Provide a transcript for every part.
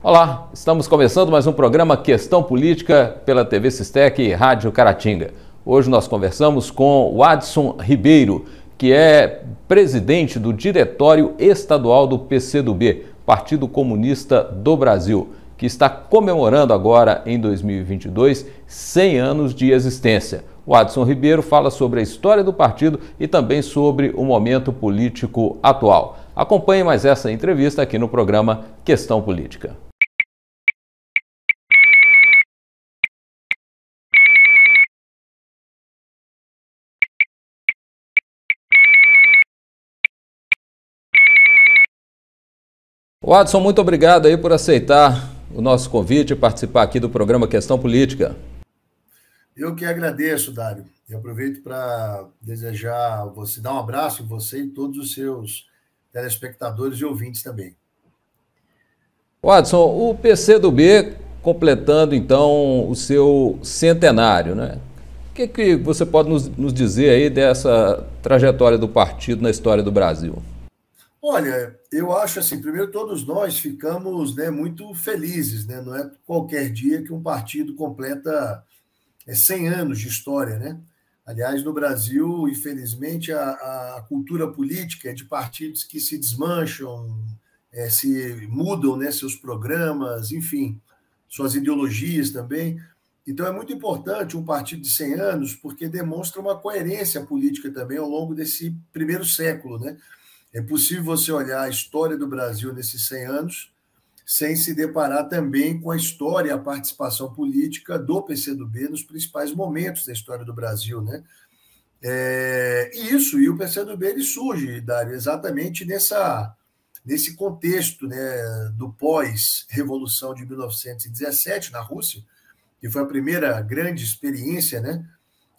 Olá, estamos começando mais um programa Questão Política pela TV Sistec e Rádio Caratinga. Hoje nós conversamos com o Adson Ribeiro, que é presidente do Diretório Estadual do PCdoB, Partido Comunista do Brasil, que está comemorando agora, em 2022, 100 anos de existência. O Adson Ribeiro fala sobre a história do partido e também sobre o momento político atual. Acompanhe mais essa entrevista aqui no programa Questão Política. Adson, muito obrigado aí por aceitar o nosso convite e participar aqui do programa Questão Política. Eu que agradeço, Dário. E aproveito para desejar você, dar um abraço em você e todos os seus telespectadores e ouvintes também. Adson, o PCdoB completando então o seu centenário, né? O que você pode nos dizer aí dessa trajetória do partido na história do Brasil? Olha, eu acho assim, primeiro todos nós ficamos, muito felizes, né? Não é qualquer dia que um partido completa 100 anos de história, né? Aliás, no Brasil, infelizmente, a cultura política é de partidos que se desmancham, se mudam, né, seus programas, enfim, suas ideologias também. Então, é muito importante um partido de 100 anos, porque demonstra uma coerência política também ao longo desse primeiro século, né? É possível você olhar a história do Brasil nesses 100 anos sem se deparar também com a história e a participação política do PCdoB nos principais momentos da história do Brasil, né? E o PCdoB ele surge, Dário, exatamente nesse contexto, né, do pós-revolução de 1917 na Rússia, que foi a primeira grande experiência, né,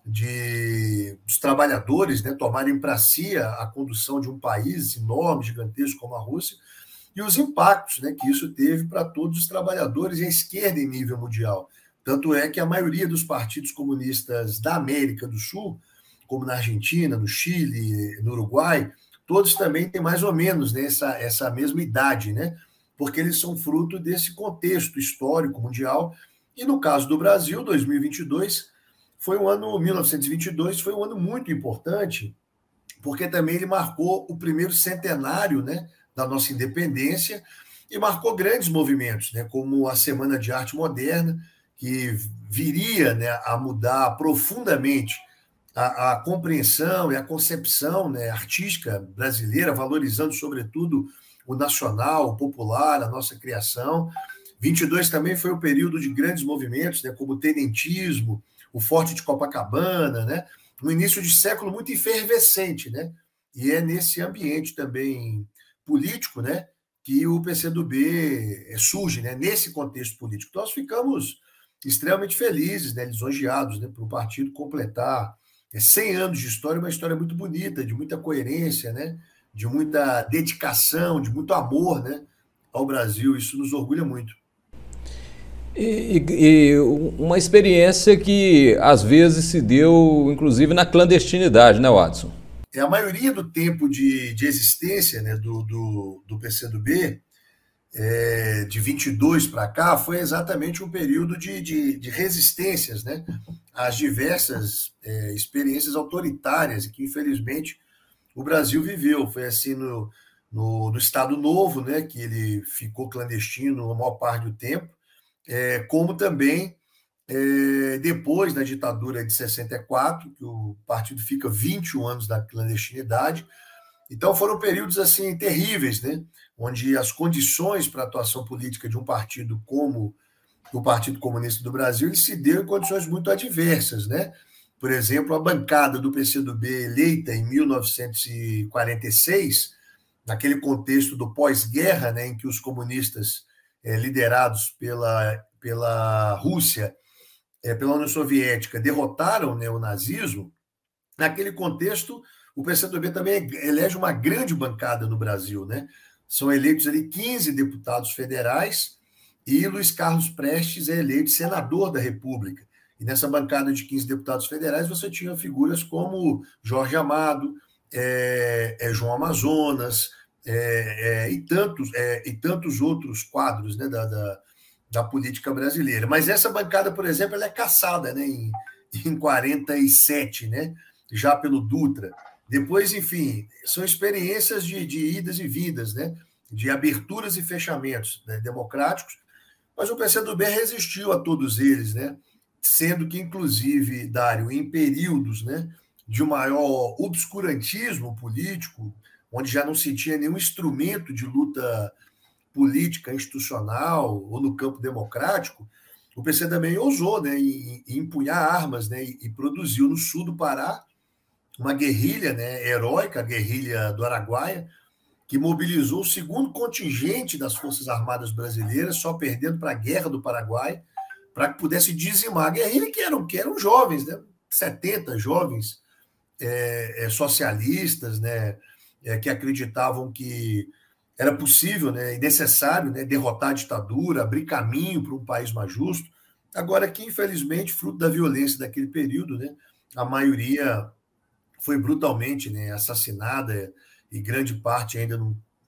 dos trabalhadores, né, tomarem para si a condução de um país enorme, gigantesco como a Rússia, e os impactos, né, que isso teve para todos os trabalhadores e a esquerda em nível mundial. Tanto é que a maioria dos partidos comunistas da América do Sul, como na Argentina, no Chile, no Uruguai, todos também têm mais ou menos, né, essa mesma idade, né, porque eles são fruto desse contexto histórico mundial. E no caso do Brasil, 2022, 1922 foi um ano muito importante, porque também ele marcou o primeiro centenário, né, da nossa independência e marcou grandes movimentos, né, como a Semana de Arte Moderna, que viria, né, a mudar profundamente a compreensão e a concepção, né, artística brasileira, valorizando, sobretudo, o nacional, o popular, a nossa criação. 22 também foi um período de grandes movimentos, né, como o tenentismo, o Forte de Copacabana, né, um início de século muito efervescente, né, e é nesse ambiente também político, né, que o PCdoB surge, né, nesse contexto político. Nós ficamos extremamente felizes, né, lisonjeados, né, para o partido completar 100 anos de história, uma história muito bonita, de muita coerência, né, de muita dedicação, de muito amor, né, ao Brasil. Isso nos orgulha muito. E uma experiência que às vezes se deu, inclusive, na clandestinidade, né, Adson? A maioria do tempo de existência, né, do PCdoB, de 22 para cá, foi exatamente um período de resistências, né, às diversas experiências autoritárias que, infelizmente, o Brasil viveu. Foi assim no Estado Novo, né, que ele ficou clandestino a maior parte do tempo, como também depois da ditadura de 64, que o partido fica 21 anos da clandestinidade. Então foram períodos assim terríveis, né, onde as condições para a atuação política de um partido como o Partido Comunista do Brasil ele se deu em condições muito adversas, né? Por exemplo, a bancada do PCdoB eleita em 1946, naquele contexto do pós-guerra, né, em que os comunistas liderados pela Rússia, pela União Soviética, derrotaram, né, o nazismo. Naquele contexto, o PCdoB também elege uma grande bancada no Brasil, né? São eleitos ali 15 deputados federais e Luiz Carlos Prestes é eleito senador da República. E nessa bancada de 15 deputados federais você tinha figuras como Jorge Amado, João Amazonas, e tantos outros quadros, né, da política brasileira. Mas essa bancada, por exemplo, ela é caçada, né, em 47, né, já pelo Dutra. Depois, enfim, são experiências de idas e vindas, né, de aberturas e fechamentos, né, democráticos, mas o PCdoB resistiu a todos eles, né, sendo que, inclusive, Dário, em períodos, né, de maior obscurantismo político, onde já não se tinha nenhum instrumento de luta política institucional ou no campo democrático, o PC também ousou, né, em empunhar armas, né, e produziu no sul do Pará uma guerrilha, né, heróica, a guerrilha do Araguaia, que mobilizou o segundo contingente das Forças Armadas Brasileiras, só perdendo para a Guerra do Paraguai, para que pudesse dizimar a guerrilha, que eram jovens, né, 70 jovens socialistas, né, que acreditavam que era possível, né, e necessário, né, derrotar a ditadura, abrir caminho para um país mais justo. Agora que, infelizmente, fruto da violência daquele período, né, a maioria foi brutalmente, né, assassinada e grande parte ainda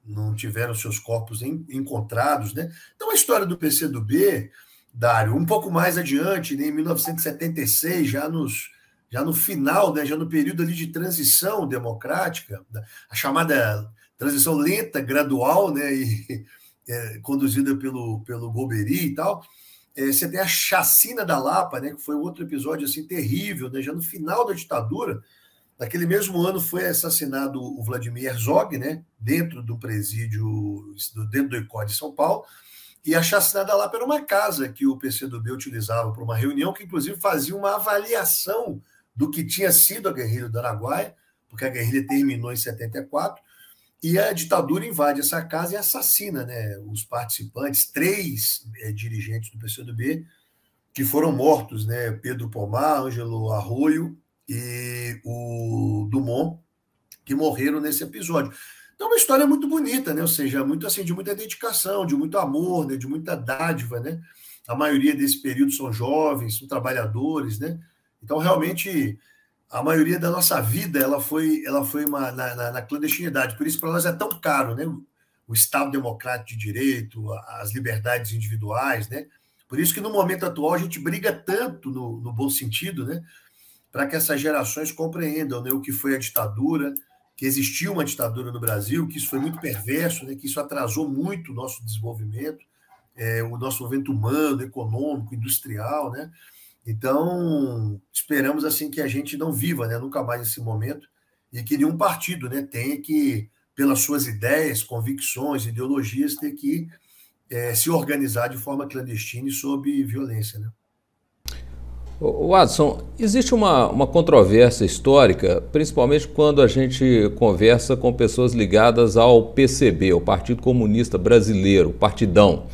não tiveram seus corpos encontrados, né? Então, a história do PCdoB, Dário, um pouco mais adiante, né, em 1976, já no final, né, já no período ali de transição democrática, a chamada transição lenta, gradual, né, e conduzida pelo Golbery e tal, você tem a chacina da Lapa, né, que foi outro episódio assim terrível, né, já no final da ditadura. Naquele mesmo ano foi assassinado o Vladimir Herzog, né, dentro do presídio, dentro do ICOD de São Paulo, e a chacina da Lapa era uma casa que o PCdoB utilizava para uma reunião que, inclusive, fazia uma avaliação do que tinha sido a guerrilha do Araguaia, porque a guerrilha terminou em 74, e a ditadura invade essa casa e assassina, né, os participantes, 3 dirigentes do PCdoB, que foram mortos, né, Pedro Pomar, Ângelo Arroio e o Dumont, que morreram nesse episódio. Então, é uma história muito bonita, né? Ou seja, muito assim, de muita dedicação, de muito amor, né? De muita dádiva, né? A maioria desse período são jovens, são trabalhadores, né? Então, realmente, a maioria da nossa vida ela foi na clandestinidade. Por isso, para nós é tão caro, né? O Estado democrático de direito, as liberdades individuais, né? Por isso que no momento atual a gente briga tanto, no bom sentido, né? Para que essas gerações compreendam, né, o que foi a ditadura, que existiu uma ditadura no Brasil, que isso foi muito perverso, né, que isso atrasou muito o nosso desenvolvimento, o nosso desenvolvimento humano, econômico, industrial, né? Então, esperamos assim que a gente não viva, né, nunca mais esse momento e que nenhum partido, né, tenha que, pelas suas ideias, convicções, ideologias, ter que se organizar de forma clandestina e sob violência, né? Watson, existe uma controvérsia histórica, principalmente quando a gente conversa com pessoas ligadas ao PCB, o Partido Comunista Brasileiro, o Partidão.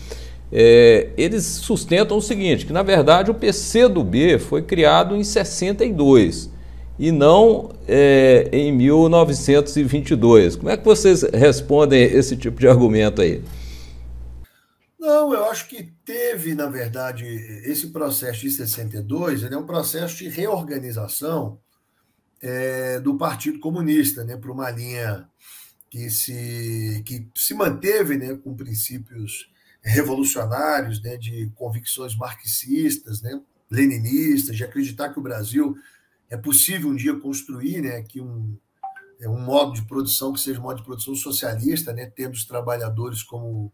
Eles sustentam o seguinte, que na verdade o PCdoB foi criado em 62 e não em 1922. Como é que vocês respondem esse tipo de argumento aí? Não, eu acho que teve, na verdade, esse processo de 62, ele é um processo de reorganização do Partido Comunista, né, para uma linha que se manteve, né, com princípios revolucionários, né, de convicções marxistas, né, leninistas, de acreditar que o Brasil é possível um dia construir, né, aqui um modo de produção que seja um modo de produção socialista, né, tendo os trabalhadores como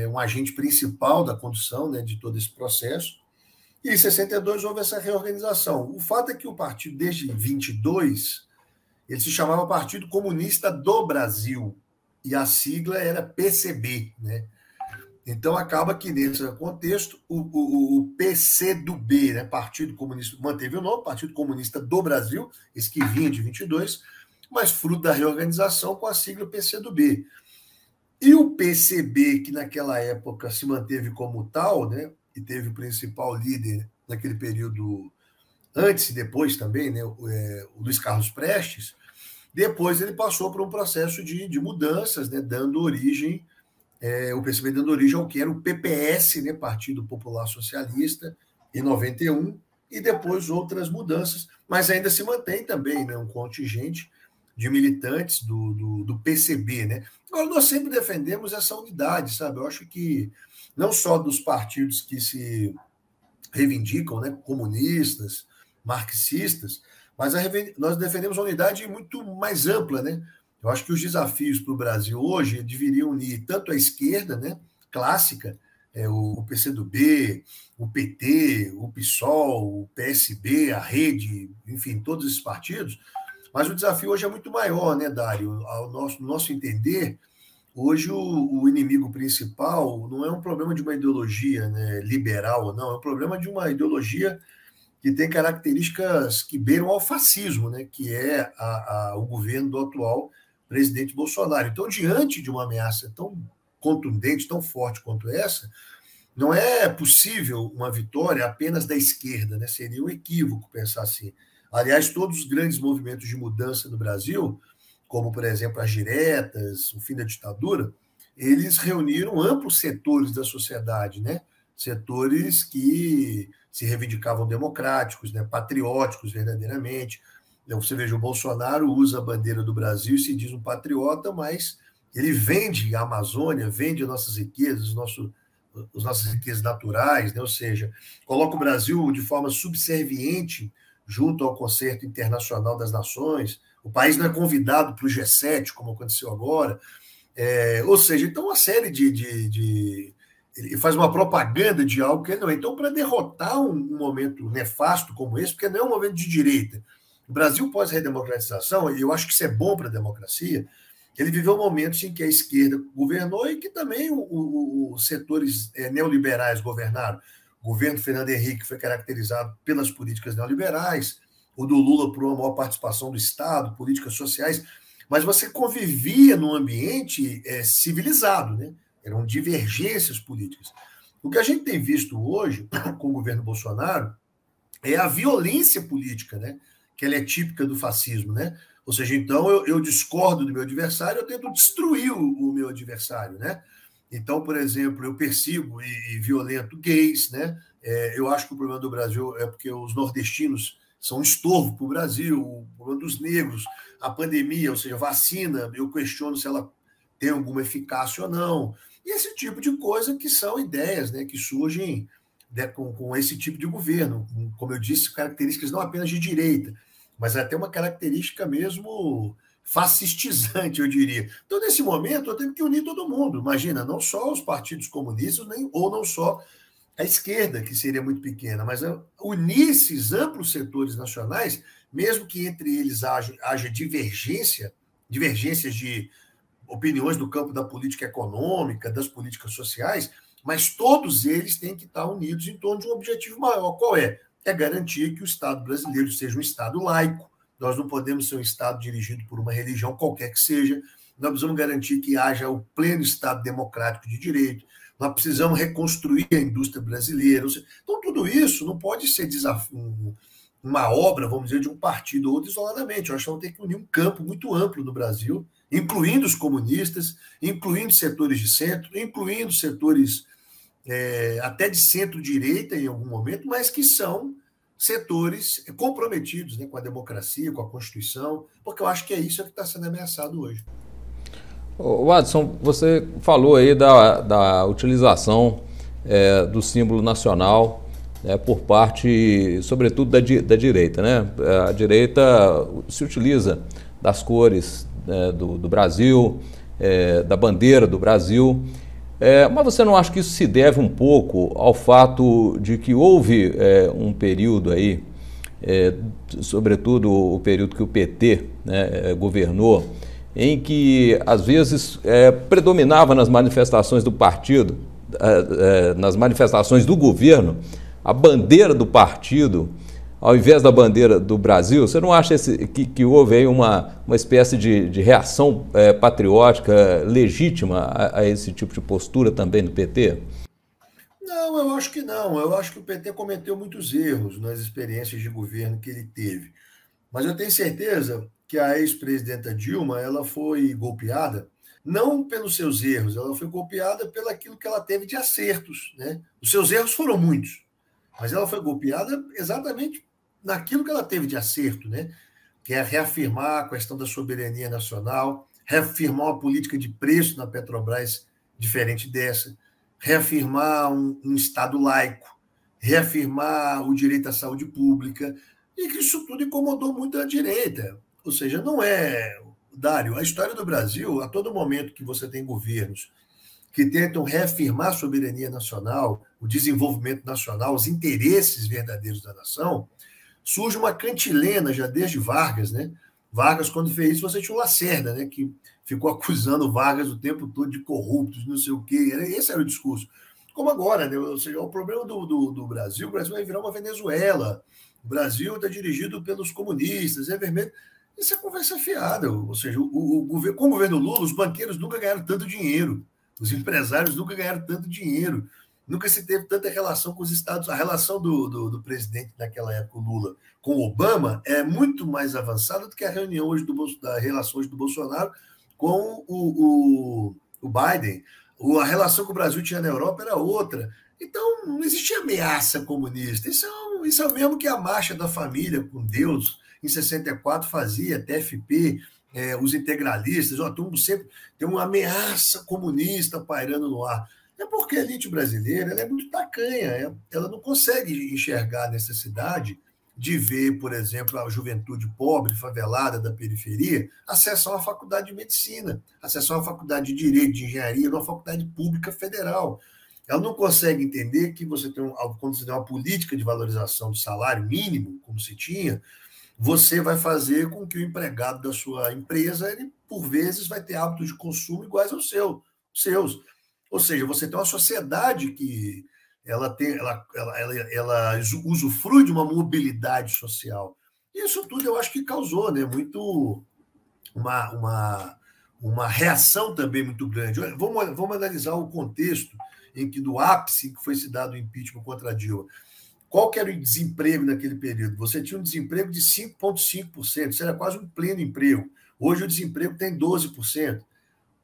um agente principal da condução, né, de todo esse processo. E em 62 houve essa reorganização. O fato é que o partido, desde 22, ele se chamava Partido Comunista do Brasil, e a sigla era PCB, né? Então, acaba que, nesse contexto, o PCdoB, né, Partido Comunista, manteve o nome, Partido Comunista do Brasil, esse que vinha de 22, mas fruto da reorganização com a sigla PCdoB. E o PCB, que naquela época se manteve como tal, né, e teve o principal líder naquele período, antes e depois também, né, o Luiz Carlos Prestes, depois ele passou por um processo de mudanças, né, dando origem, o PCB dando origem ao que era o PPS, né, Partido Popular Socialista, em 91, e depois outras mudanças, mas ainda se mantém também, né, um contingente de militantes do PCB, né? Agora, nós sempre defendemos essa unidade, sabe? Eu acho que não só dos partidos que se reivindicam, né, comunistas, marxistas, mas nós defendemos uma unidade muito mais ampla, né? Eu acho que os desafios para o Brasil hoje deveriam unir tanto a esquerda, né, clássica, o PCdoB, o PT, o PSOL, o PSB, a Rede, enfim, todos esses partidos, mas o desafio hoje é muito maior, né, Dário? No nosso entender, hoje o inimigo principal não é um problema de uma ideologia, né, liberal ou não, é um problema de uma ideologia que tem características que beiram ao fascismo, né, que é o governo do atual presidente Bolsonaro. Então, diante de uma ameaça tão contundente, tão forte quanto essa, não é possível uma vitória apenas da esquerda, né? Seria um equívoco pensar assim. Aliás, todos os grandes movimentos de mudança no Brasil, como, por exemplo, as diretas, o fim da ditadura, eles reuniram amplos setores da sociedade, né? Setores que se reivindicavam democráticos, né? Patrióticos verdadeiramente. Então, você veja, o Bolsonaro usa a bandeira do Brasil e se diz um patriota, mas ele vende a Amazônia, vende as nossas riquezas, as nossas riquezas naturais, né? Ou seja, coloca o Brasil de forma subserviente junto ao Concerto Internacional das Nações. O país não é convidado para o G7, como aconteceu agora. Ou seja, então uma série ele faz uma propaganda de algo que ele não é. Então, para derrotar um momento nefasto como esse, porque não é um momento de direita. O Brasil pós-redemocratização, e eu acho que isso é bom para a democracia, ele viveu momentos em que a esquerda governou e que também os setores neoliberais governaram. O governo Fernando Henrique foi caracterizado pelas políticas neoliberais, o do Lula por uma maior participação do Estado, políticas sociais, mas você convivia num ambiente civilizado, né? Eram divergências políticas. O que a gente tem visto hoje com o governo Bolsonaro é a violência política, né? Que ela é típica do fascismo, né? Ou seja, então eu discordo do meu adversário, eu tento destruir o meu adversário, né? Então, por exemplo, eu persigo e violento gays, né? Eu acho que o problema do Brasil é porque os nordestinos são um estorvo para o Brasil, o problema dos negros, a pandemia, ou seja, vacina, eu questiono se ela tem alguma eficácia ou não. E esse tipo de coisa que são ideias, né, que surgem, né, com esse tipo de governo, como eu disse, características não apenas de direita, mas até uma característica mesmo fascistizante, eu diria. Então, nesse momento, eu tenho que unir todo mundo. Imagina, não só os partidos comunistas, ou não só a esquerda, que seria muito pequena, mas unir esses amplos setores nacionais, mesmo que entre eles haja divergências de opiniões do campo da política econômica, das políticas sociais, mas todos eles têm que estar unidos em torno de um objetivo maior. Qual é? É garantir que o Estado brasileiro seja um Estado laico. Nós não podemos ser um Estado dirigido por uma religião qualquer que seja. Nós precisamos garantir que haja o pleno Estado democrático de direito. Nós precisamos reconstruir a indústria brasileira. Então, tudo isso não pode ser uma obra, vamos dizer, de um partido ou outro isoladamente. Eu acho que vamos ter que unir um campo muito amplo no Brasil, incluindo os comunistas, incluindo setores de centro, incluindo setores até de centro-direita em algum momento, mas que são setores comprometidos, né, com a democracia, com a Constituição, porque eu acho que é isso que está sendo ameaçado hoje. Adson, você falou aí da utilização do símbolo nacional por parte, sobretudo, da direita, né? A direita se utiliza das cores do Brasil, da bandeira do Brasil, mas você não acha que isso se deve um pouco ao fato de que houve um período aí, sobretudo o período que o PT, né, governou, em que, às vezes, predominava nas manifestações do partido, nas manifestações do governo, a bandeira do partido, ao invés da bandeira do Brasil? Você não acha que houve aí uma espécie de reação patriótica legítima a esse tipo de postura também do PT? Não, eu acho que não. Eu acho que o PT cometeu muitos erros nas experiências de governo que ele teve. Mas eu tenho certeza que a ex-presidenta Dilma, ela foi golpeada não pelos seus erros, ela foi golpeada pelo aquilo que ela teve de acertos, né? Os seus erros foram muitos, mas ela foi golpeada exatamente naquilo que ela teve de acerto, né? que é reafirmar a questão da soberania nacional, reafirmar uma política de preço na Petrobras diferente dessa, reafirmar um Estado laico, reafirmar o direito à saúde pública, e que isso tudo incomodou muito a direita. Ou seja, não é, Dário, a história do Brasil, a todo momento que você tem governos que tentam reafirmar a soberania nacional, o desenvolvimento nacional, os interesses verdadeiros da nação, surge uma cantilena já desde Vargas, né? Vargas, quando fez isso, você tinha o Lacerda, né? Que ficou acusando Vargas o tempo todo de corruptos, não sei o quê. Esse era o discurso. Como agora, né? Ou seja, o problema do Brasil, o Brasil vai virar uma Venezuela. O Brasil está dirigido pelos comunistas, é vermelho. Isso é conversa fiada. Ou seja, com o governo Lula, os banqueiros nunca ganharam tanto dinheiro. Os empresários nunca ganharam tanto dinheiro. Nunca se teve tanta relação com os Estados. A relação do presidente naquela época, o Lula, com o Obama, é muito mais avançada do que a reunião hoje da relação hoje do Bolsonaro com o Biden. A relação que o Brasil tinha na Europa era outra. Então, não existia ameaça comunista. Isso é o mesmo que a Marcha da Família com Deus, em 64, fazia, TFP, os integralistas, sempre tem uma ameaça comunista pairando no ar. É porque a elite brasileira ela é muito tacanha, ela não consegue enxergar a necessidade de ver, por exemplo, a juventude pobre, favelada da periferia, acessar uma faculdade de medicina, acessar uma faculdade de direito, de engenharia, numa faculdade pública federal. Ela não consegue entender que quando você tem uma política de valorização do salário mínimo, como se tinha, você vai fazer com que o empregado da sua empresa, ele, por vezes, vai ter hábitos de consumo iguais aos seus. Ou seja, você tem uma sociedade que ela usufrui de uma mobilidade social. Isso tudo eu acho que causou, né, muito uma reação também muito grande. Vamos analisar o contexto em que, do ápice em que foi se dado o impeachment contra a Dilma. Qual que era o desemprego naquele período? Você tinha um desemprego de 5,5%, isso era quase um pleno emprego. Hoje o desemprego tem 12%.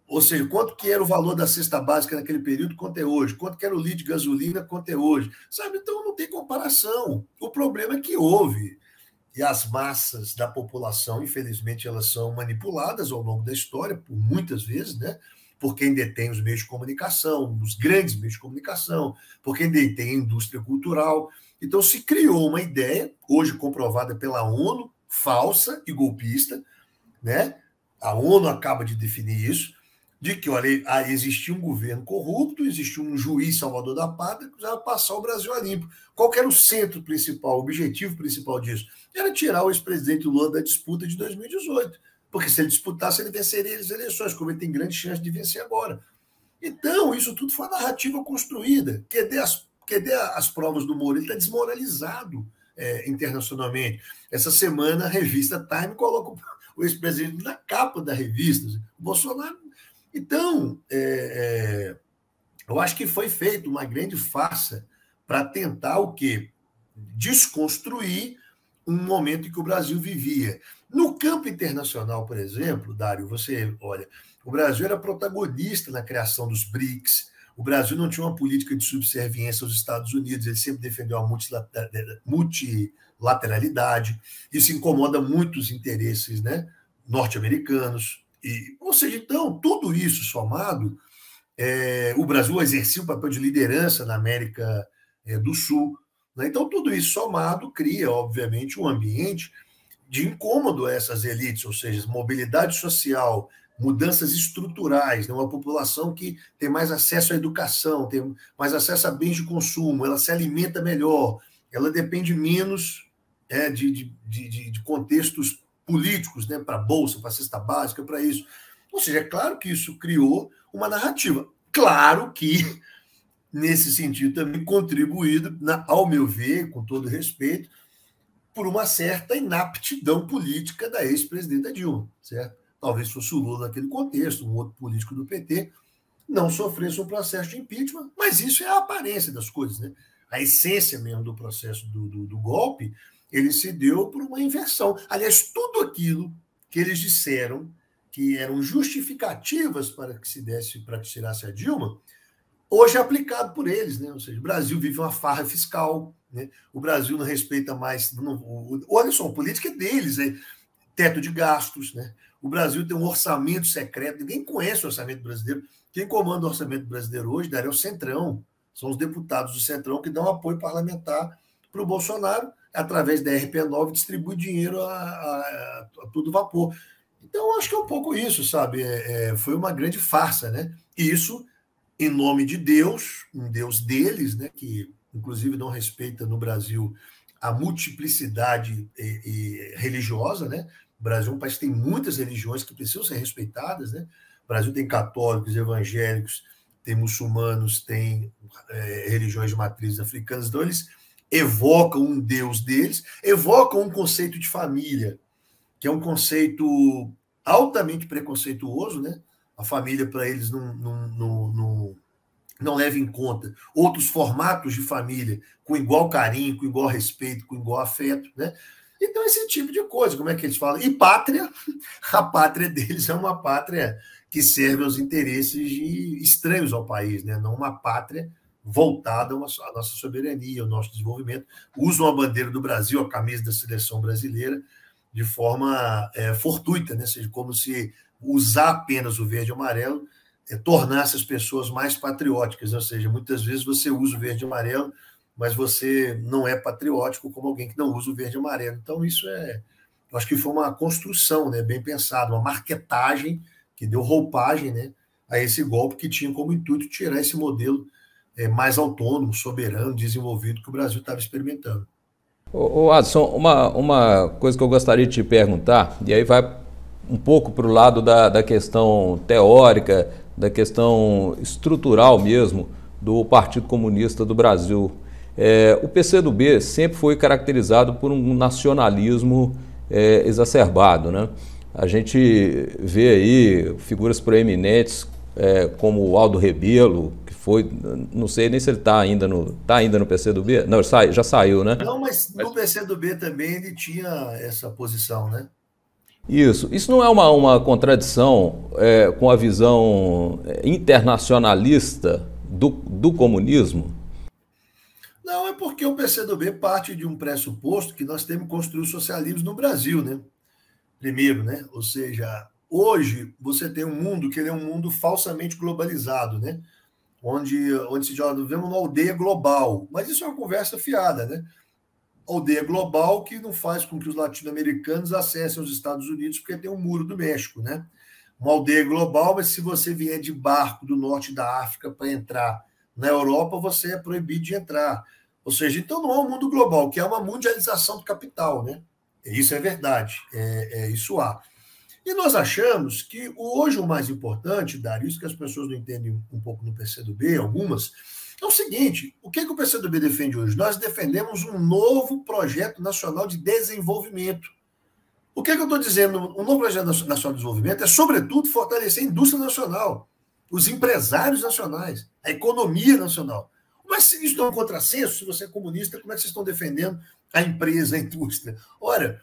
Ou seja, quanto que era o valor da cesta básica naquele período, quanto é hoje? Quanto que era o litro de gasolina, quanto é hoje? Sabe? Então não tem comparação. O problema é que houve. E as massas da população, infelizmente, elas são manipuladas ao longo da história, por muitas vezes, né? Por quem detém os meios de comunicação, os grandes meios de comunicação, por quem detém a indústria cultural. Então se criou uma ideia, hoje comprovada pela ONU, falsa e golpista, né? A ONU acaba de definir isso, de que, olha, existia um governo corrupto, existia um juiz salvador da pátria que precisava passar o Brasil a limpo. Qual que era o centro principal, o objetivo principal disso? Era tirar o ex-presidente Lula da disputa de 2018. Porque se ele disputasse, ele venceria as eleições, como ele tem grande chance de vencer agora. Então, isso tudo foi uma narrativa construída. Cadê as provas do Moro? Ele está desmoralizado internacionalmente. Essa semana, a revista Time coloca o ex-presidente na capa da revista. O Bolsonaro. Então, eu acho que foi feita uma grande farsa para tentar o quê? Desconstruir um momento em que o Brasil vivia. No campo internacional, por exemplo, Dário, você olha, o Brasil era protagonista na criação dos BRICS, o Brasil não tinha uma política de subserviência aos Estados Unidos, ele sempre defendeu a multilateralidade, isso incomoda muito os interesses, né, norte-americanos. Ou seja, então, tudo isso somado, o Brasil exercia um papel de liderança na América do Sul. Né? Então, tudo isso somado cria, obviamente, um ambiente de incômodo a essas elites, ou seja, mobilidade social, mudanças estruturais, né? Uma população que tem mais acesso à educação, tem mais acesso a bens de consumo, ela se alimenta melhor, ela depende menos de contextos políticos, né? Para a Bolsa, para a cesta básica, para isso. Ou seja, é claro que isso criou uma narrativa. Claro que, nesse sentido, também contribuído, ao meu ver, com todo respeito, por uma certa inaptidão política da ex-presidenta Dilma, certo? Talvez fosse o Lula naquele contexto, um outro político do PT, não sofresse um processo de impeachment, mas isso é a aparência das coisas, né? A essência mesmo do processo do golpe, ele se deu por uma inversão. Aliás, tudo aquilo que eles disseram que eram justificativas para que se tirasse a Dilma, hoje é aplicado por eles, né? Ou seja, o Brasil vive uma farra fiscal, né? O Brasil não respeita mais. Olha só, a política é deles, né? teto de gastos, né? O Brasil tem um orçamento secreto, ninguém conhece o orçamento brasileiro. Quem comanda o orçamento brasileiro hoje, Dário, é o Centrão. São os deputados do Centrão que dão apoio parlamentar para o Bolsonaro, através da RP9, distribui dinheiro a todo vapor. Então, acho que é um pouco isso, sabe? Foi uma grande farsa, né? E isso em nome de Deus, um Deus deles, né? Que, inclusive, não respeita no Brasil a multiplicidade religiosa, né? O Brasil é um país que tem muitas religiões que precisam ser respeitadas, né? O Brasil tem católicos, evangélicos, tem muçulmanos, tem religiões de matrizes africanas, então eles evocam um Deus deles, evocam um conceito de família, que é um conceito altamente preconceituoso, né? A família, para eles, não leva em conta outros formatos de família com igual carinho, com igual respeito, com igual afeto, né? Então, esse tipo de coisa, como é que eles falam? E pátria, a pátria deles é uma pátria que serve aos interesses de estranhos ao país, né? Não uma pátria voltada à nossa soberania, ao nosso desenvolvimento. Usam a bandeira do Brasil, a camisa da seleção brasileira, de forma fortuita, né? Ou seja, como se usar apenas o verde e amarelo tornasse as pessoas mais patrióticas. Ou seja, muitas vezes você usa o verde e amarelo, mas você não é patriótico como alguém que não usa o verde e amarelo. Então, isso eu acho que foi uma construção, né, bem pensada, uma marketagem que deu roupagem, né, a esse golpe que tinha como intuito tirar esse modelo mais autônomo, soberano, desenvolvido que o Brasil estava experimentando. Adson, uma coisa que eu gostaria de te perguntar, e aí vai um pouco para o lado da questão teórica, da questão estrutural mesmo do Partido Comunista do Brasil. O PCdoB sempre foi caracterizado por um nacionalismo exacerbado, né? A gente vê aí figuras proeminentes como o Aldo Rebelo, que foi, não sei nem se ele está ainda no PCdoB, não, já saiu, né? Não, mas no PCdoB também ele tinha essa posição, né? Isso não é uma contradição com a visão internacionalista do comunismo? Não, é porque o PCdoB parte de um pressuposto que nós temos que construir o socialismo no Brasil, né? Primeiro, né? Ou seja, hoje você tem um mundo que ele é um mundo falsamente globalizado, né? Onde se já vivemos uma aldeia global. Mas isso é uma conversa fiada, né? Aldeia global que não faz com que os latino-americanos acessem os Estados Unidos porque tem um muro do México, né? Uma aldeia global, mas se você vier de barco do norte da África para entrar na Europa, você é proibido de entrar. Ou seja, então não é um mundo global, que é uma mundialização do capital, né? Isso é verdade, isso há. E nós achamos que hoje o mais importante, Dário, isso que as pessoas não entendem um pouco no PCdoB, algumas, é o seguinte: o que o PCdoB defende hoje? Nós defendemos um novo projeto nacional de desenvolvimento. O que eu estou dizendo? Um novo projeto nacional de desenvolvimento é, sobretudo, fortalecer a indústria nacional, os empresários nacionais, a economia nacional. Mas se isso não é um contrassenso, se você é comunista, como é que vocês estão defendendo a empresa, a indústria? Ora,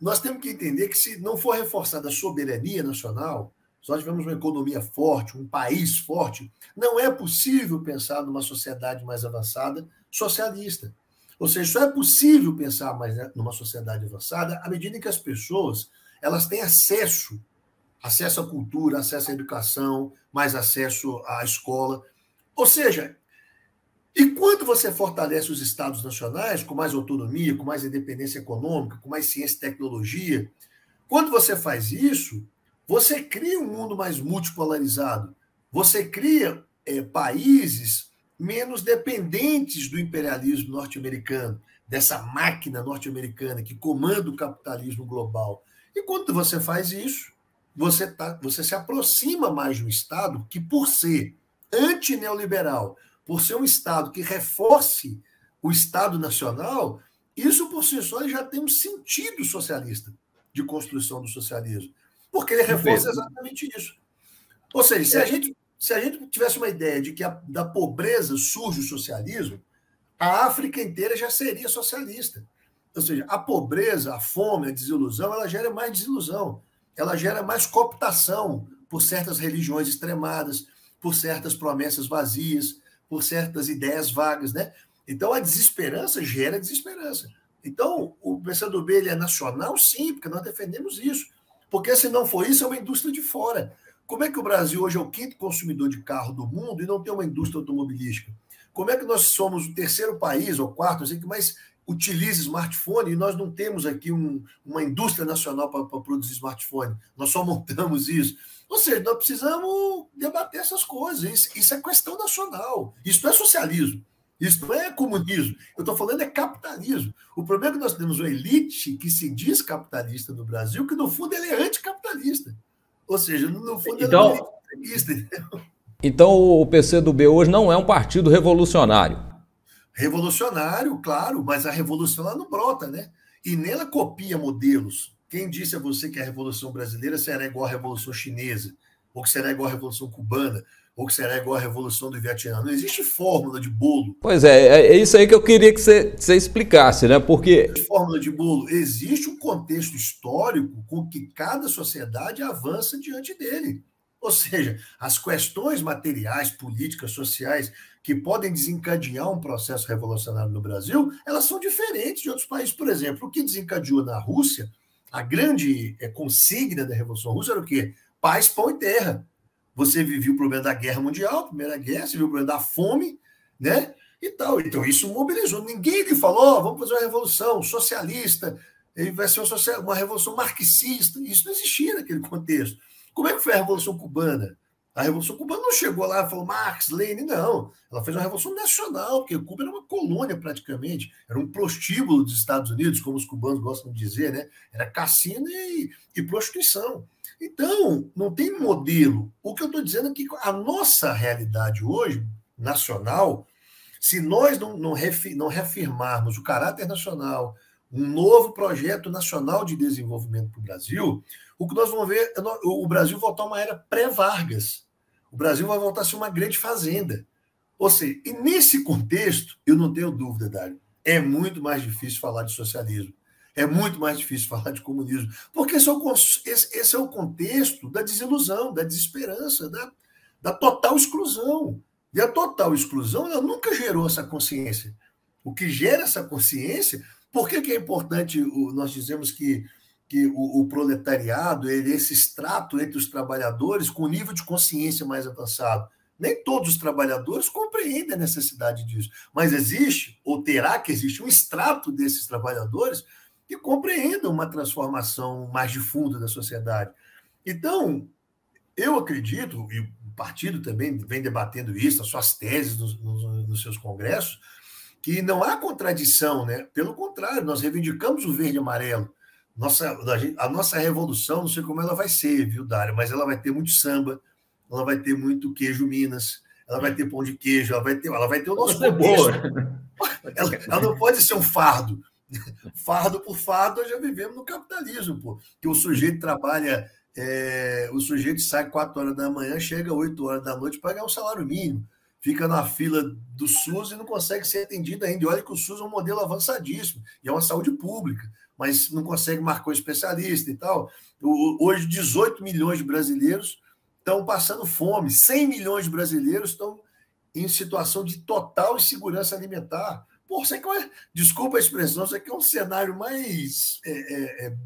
nós temos que entender que se não for reforçada a soberania nacional, se nós tivermos uma economia forte, um país forte, não é possível pensar numa sociedade mais avançada socialista. Ou seja, só é possível pensar mais numa sociedade avançada à medida em que as pessoas elas têm acesso à cultura, acesso à educação, mais acesso à escola. Ou seja, e quando você fortalece os estados nacionais com mais autonomia, com mais independência econômica, com mais ciência e tecnologia, quando você faz isso, você cria um mundo mais multipolarizado. Você cria países menos dependentes do imperialismo norte-americano, dessa máquina norte-americana que comanda o capitalismo global. E quando você faz isso, você se aproxima mais de um Estado que, por ser antineoliberal, por ser um Estado que reforce o Estado nacional, isso por si só já tem um sentido socialista de construção do socialismo, porque ele reforça exatamente isso. Ou seja, se a gente tivesse uma ideia de que da pobreza surge o socialismo, a África inteira já seria socialista. Ou seja, a pobreza, a fome, a desilusão, ela gera mais desilusão, ela gera mais cooptação por certas religiões extremadas, por certas promessas vazias, por certas ideias vagas, né? Então, a desesperança gera desesperança. Então, o PCdoB ele é nacional, sim, porque nós defendemos isso. Porque se não for isso, é uma indústria de fora. Como é que o Brasil hoje é o quinto consumidor de carro do mundo e não tem uma indústria automobilística? Como é que nós somos o terceiro país, ou quarto, não sei, que mais utiliza smartphone e nós não temos aqui uma indústria nacional para produzir smartphone? Nós só montamos isso. Ou seja, nós precisamos debater essas coisas. Isso é questão nacional. Isso não é socialismo. Isso não é comunismo. Eu estou falando é capitalismo. O problema é que nós temos uma elite que se diz capitalista no Brasil, que no fundo ele é anticapitalista. Ou seja, no fundo ele é uma elite capitalista, entendeu? Então o PCdoB hoje não é um partido revolucionário. Revolucionário, claro, mas a revolução ela não brota, né? E nem ela copia modelos. Quem disse a você que a Revolução Brasileira será igual à Revolução Chinesa, ou que será igual à Revolução Cubana, ou que será igual à Revolução do Vietnã? Não existe fórmula de bolo. Pois é isso aí que eu queria que você explicasse, né? Porque Fórmula de bolo, existe um contexto histórico com que cada sociedade avança diante dele. Ou seja, as questões materiais, políticas, sociais que podem desencadear um processo revolucionário no Brasil, elas são diferentes de outros países. Por exemplo, o que desencadeou na Rússia, a grande consigna da Revolução Russa era o quê? Paz, pão e terra. Você vivia o problema da Guerra Mundial, Primeira Guerra, você viu o problema da fome, né? E tal. Então, isso mobilizou. Ninguém lhe falou, oh, vamos fazer uma revolução socialista, vai ser uma revolução marxista. Isso não existia naquele contexto. Como é que foi a Revolução Cubana? A Revolução Cubana não chegou lá e falou Marx, Lenin, não. Ela fez uma revolução nacional, porque Cuba era uma colônia praticamente, era um prostíbulo dos Estados Unidos, como os cubanos gostam de dizer, né? Era cassino e prostituição. Então, não tem modelo. O que eu estou dizendo é que a nossa realidade hoje, nacional, se nós não reafirmarmos o caráter nacional, um novo projeto nacional de desenvolvimento para o Brasil, o que nós vamos ver é o Brasil voltar a uma era pré-Vargas. O Brasil vai voltar a ser uma grande fazenda. Ou seja, e nesse contexto, eu não tenho dúvida, Dário, é muito mais difícil falar de socialismo. É muito mais difícil falar de comunismo. Porque esse é o contexto da desilusão, da desesperança, da total exclusão. E a total exclusão ela nunca gerou essa consciência. O que gera essa consciência... Por que é importante nós dizemos que o proletariado é esse extrato entre os trabalhadores com nível de consciência mais avançado? Nem todos os trabalhadores compreendem a necessidade disso, mas existe, ou terá que existir, um extrato desses trabalhadores que compreendam uma transformação mais de fundo da sociedade. Então, eu acredito, e o partido também vem debatendo isso, as suas teses nos seus congressos, que não há contradição, né? Pelo contrário, nós reivindicamos o verde e amarelo. A nossa revolução, não sei como ela vai ser, viu, Dário? Mas ela vai ter muito samba, ela vai ter muito queijo Minas, ela vai ter pão de queijo, ela vai ter o nosso contexto. Ela não pode ser um fardo. Fardo por fardo, nós já vivemos no capitalismo, pô. Que o sujeito trabalha, o sujeito sai 4 horas da manhã, chega 8 horas da noite para ganhar um salário mínimo. Fica na fila do SUS e não consegue ser atendido ainda. E olha que o SUS é um modelo avançadíssimo, e é uma saúde pública, mas não consegue marcar um especialista e tal. Hoje, 18 milhões de brasileiros estão passando fome, 100 milhões de brasileiros estão em situação de total insegurança alimentar. Pô, você desculpa a expressão, isso aqui é um cenário mais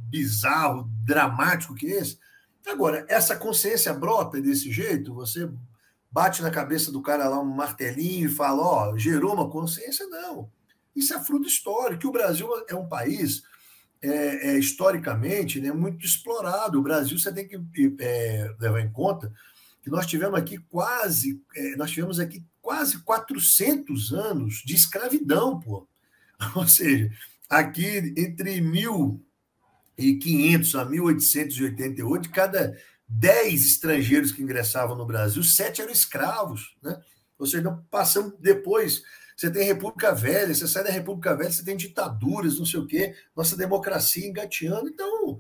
bizarro, dramático que esse. Agora, essa consciência brota desse jeito, você bate na cabeça do cara lá um martelinho e fala, ó, gerou uma consciência? Não. Isso é fruto histórico, que o Brasil é um país historicamente, né, muito explorado. O Brasil, você tem que levar em conta que nós tivemos aqui quase 400 anos de escravidão, pô. Ou seja, aqui entre 1500 a 1888, cada 10 estrangeiros que ingressavam no Brasil, 7 eram escravos, né? Ou seja, passamos depois, você tem República Velha, você sai da República Velha, você tem ditaduras, não sei o quê, nossa democracia engateando, então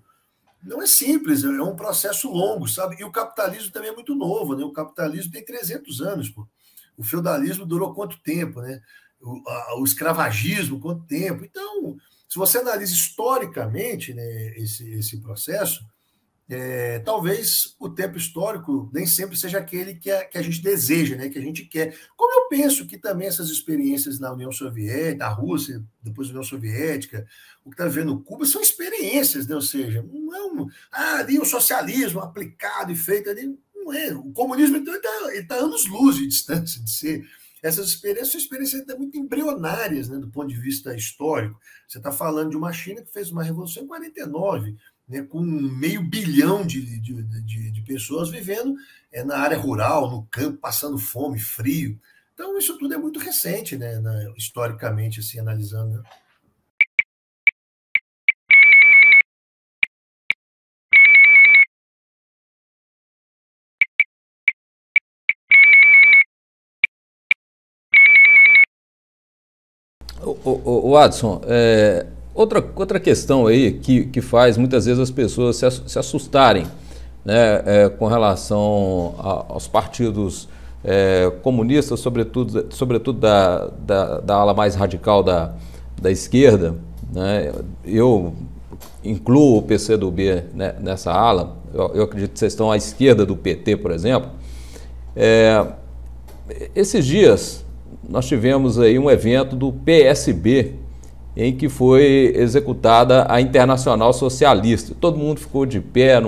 não é simples, é um processo longo, sabe? E o capitalismo também é muito novo, né? O capitalismo tem 300 anos, pô. O feudalismo durou quanto tempo, né? O escravagismo, quanto tempo? Então, se você analisa historicamente, né, esse processo, talvez o tempo histórico nem sempre seja aquele que a gente deseja, né, que a gente quer. Como eu penso que também essas experiências na União Soviética, na Rússia, depois da União Soviética, o que está vendo no Cuba são experiências, né? Ou seja, não é ali o socialismo aplicado e feito ali, não é. O comunismo então, ele está anos-luz de distância de ser. Essas experiências são experiências ainda muito embrionárias, né, do ponto de vista histórico. Você está falando de uma China que fez uma revolução em 49, né, com 500 milhões de pessoas vivendo na área rural, no campo, passando fome, frio. Então, isso tudo é muito recente, né, historicamente, assim, analisando. Né? O Adson, outra questão aí que faz muitas vezes as pessoas se assustarem, né, com relação aos partidos comunistas, sobretudo da ala mais radical da esquerda, né? Eu incluo o PCdoB, né, nessa ala. Eu acredito que vocês estão à esquerda do PT, por exemplo. Esses dias nós tivemos aí um evento do PSB em que foi executada a Internacional Socialista. Todo mundo ficou de pé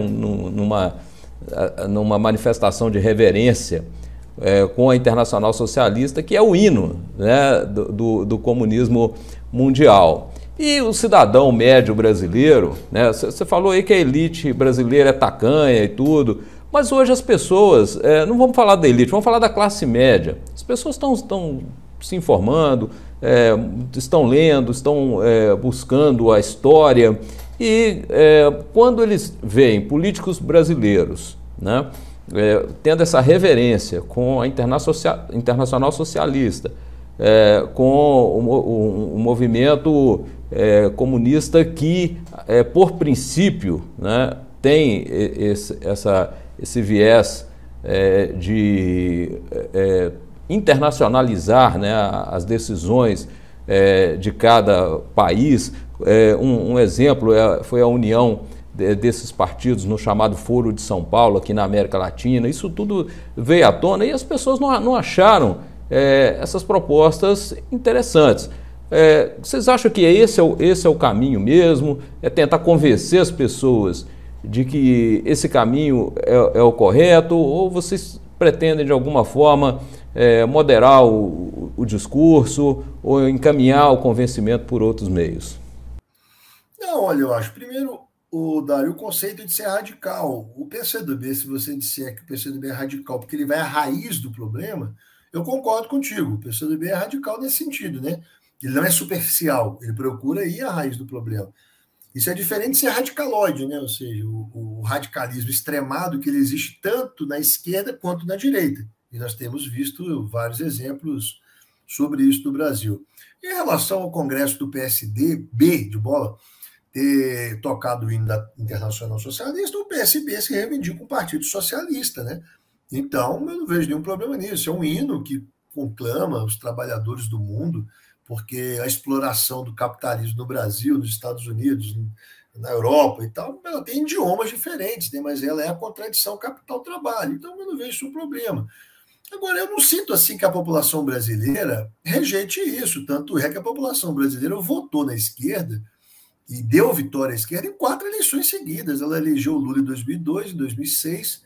numa manifestação de reverência com a Internacional Socialista, que é o hino, né, do comunismo mundial. E o cidadão médio brasileiro, né, você falou aí que a elite brasileira é tacanha e tudo, mas hoje as pessoas, não vamos falar da elite, vamos falar da classe média. As pessoas estão se informando, estão lendo, estão buscando a história e quando eles veem políticos brasileiros, né, tendo essa reverência com a Internacional Socialista, com o movimento comunista que, por princípio, né, tem esse viés de internacionalizar, né, as decisões de cada país. Um exemplo foi a união desses partidos no chamado Foro de São Paulo, aqui na América Latina. Isso tudo veio à tona e as pessoas não acharam essas propostas interessantes. Vocês acham que esse é o caminho mesmo? É tentar convencer as pessoas de que esse caminho é o correto, ou vocês pretendem de alguma forma moderar o discurso ou encaminhar o convencimento por outros meios? Não, olha, eu acho, primeiro, Dário, o conceito de ser radical. O PCdoB, se você disser que o PCdoB é radical porque ele vai à raiz do problema, eu concordo contigo. O PCdoB é radical nesse sentido, né? Ele não é superficial, ele procura ir à raiz do problema. Isso é diferente de ser radicaloide, né? Ou seja, o radicalismo extremado que ele existe tanto na esquerda quanto na direita. E nós temos visto vários exemplos sobre isso no Brasil. Em relação ao Congresso do PSDB, de bola, ter tocado o hino da Internacional Socialista, o PSB se reivindica um partido socialista, né? Então, eu não vejo nenhum problema nisso. É um hino que conclama os trabalhadores do mundo, porque a exploração do capitalismo no Brasil, nos Estados Unidos, na Europa e tal, ela tem idiomas diferentes, né? Mas ela é a contradição capital-trabalho. Então, eu não vejo isso um problema. Agora, eu não sinto assim que a população brasileira rejeite isso. Tanto é que a população brasileira votou na esquerda e deu vitória à esquerda em 4 eleições seguidas. Ela elegeu o Lula em 2002, em 2006,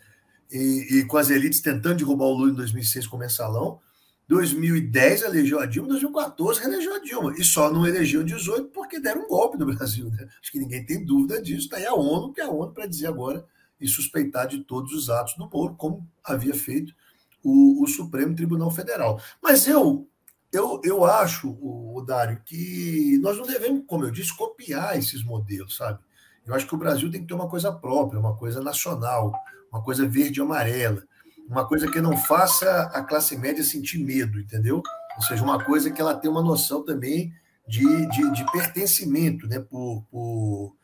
e com as elites tentando derrubar o Lula em 2006 com o mensalão. 2010 elegeu a Dilma, 2014 reelegeu a Dilma. E só não elegeu em 2018 porque deram um golpe no Brasil. Né? Acho que ninguém tem dúvida disso. Está aí a ONU, que é a ONU para dizer agora e suspeitar de todos os atos do Moro, como havia feito o Supremo Tribunal Federal. Mas eu acho, o Dário, que nós não devemos, como eu disse, copiar esses modelos, sabe? Eu acho que o Brasil tem que ter uma coisa própria, uma coisa nacional, uma coisa verde e amarela, uma coisa que não faça a classe média sentir medo, entendeu? Ou seja, uma coisa que ela tenha uma noção também de pertencimento, né? Por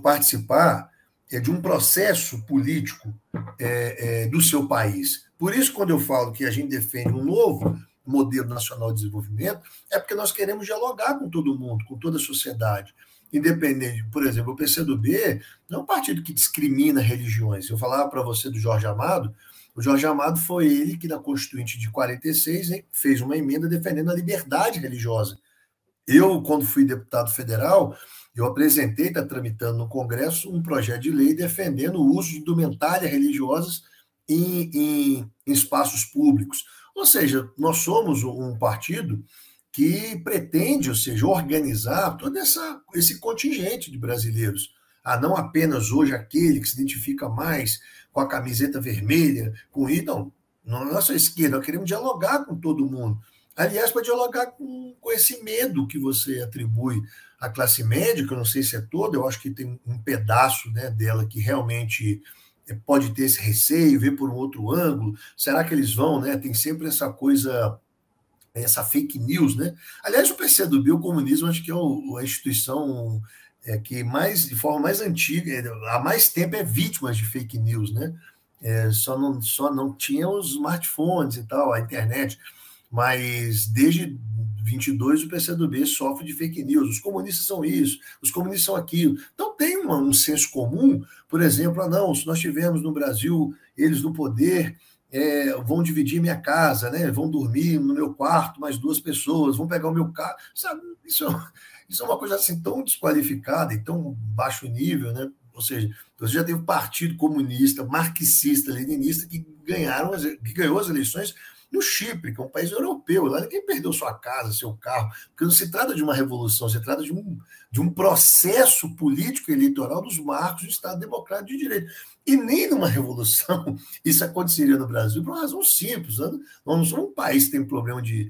participar de um processo político do seu país. Por isso, quando eu falo que a gente defende um novo modelo nacional de desenvolvimento, é porque nós queremos dialogar com todo mundo, com toda a sociedade. independente. Por exemplo, o PCdoB não é um partido que discrimina religiões. Eu falava para você do Jorge Amado, o Jorge Amado foi ele que, na Constituinte de 46, fez uma emenda defendendo a liberdade religiosa. Eu, quando fui deputado federal, eu apresentei, está tramitando no Congresso, um projeto de lei defendendo o uso de indumentárias religiosas em espaços públicos. Ou seja, nós somos um partido que pretende, ou seja, organizar todo esse contingente de brasileiros. Não apenas hoje aquele que se identifica mais com a camiseta vermelha, com isso. Não, na nossa esquerda, nós queremos dialogar com todo mundo. Aliás, para dialogar com esse medo que você atribui à classe média, que eu não sei se é toda, eu acho que tem um pedaço, né, dela que realmente pode ter esse receio, ver por um outro ângulo. Será que eles vão, né? Tem sempre essa coisa, essa fake news, né? Aliás, o PCdoB, o comunismo, acho que é a instituição que mais, de forma mais antiga, há mais tempo é vítima de fake news, né? Só não tinha os smartphones e tal, a internet, mas desde 22 o PCdoB sofre de fake news. Os comunistas são isso, os comunistas são aquilo. Então tem um senso comum, por exemplo, não, se nós tivermos no Brasil eles no poder, vão dividir minha casa, né? Vão dormir no meu quarto mais 2 pessoas, vão pegar o meu carro, sabe? Isso é uma coisa assim tão desqualificada e tão baixo nível, né? Ou seja, você já teve um partido comunista, marxista, leninista que ganhou as eleições no Chipre, que é um país europeu. Lá ninguém perdeu sua casa, seu carro, porque não se trata de uma revolução, se trata de um processo político eleitoral dos marcos do Estado Democrático de Direito. E nem numa revolução isso aconteceria no Brasil por uma razão simples. Né? Nós não somos um país que tem problema de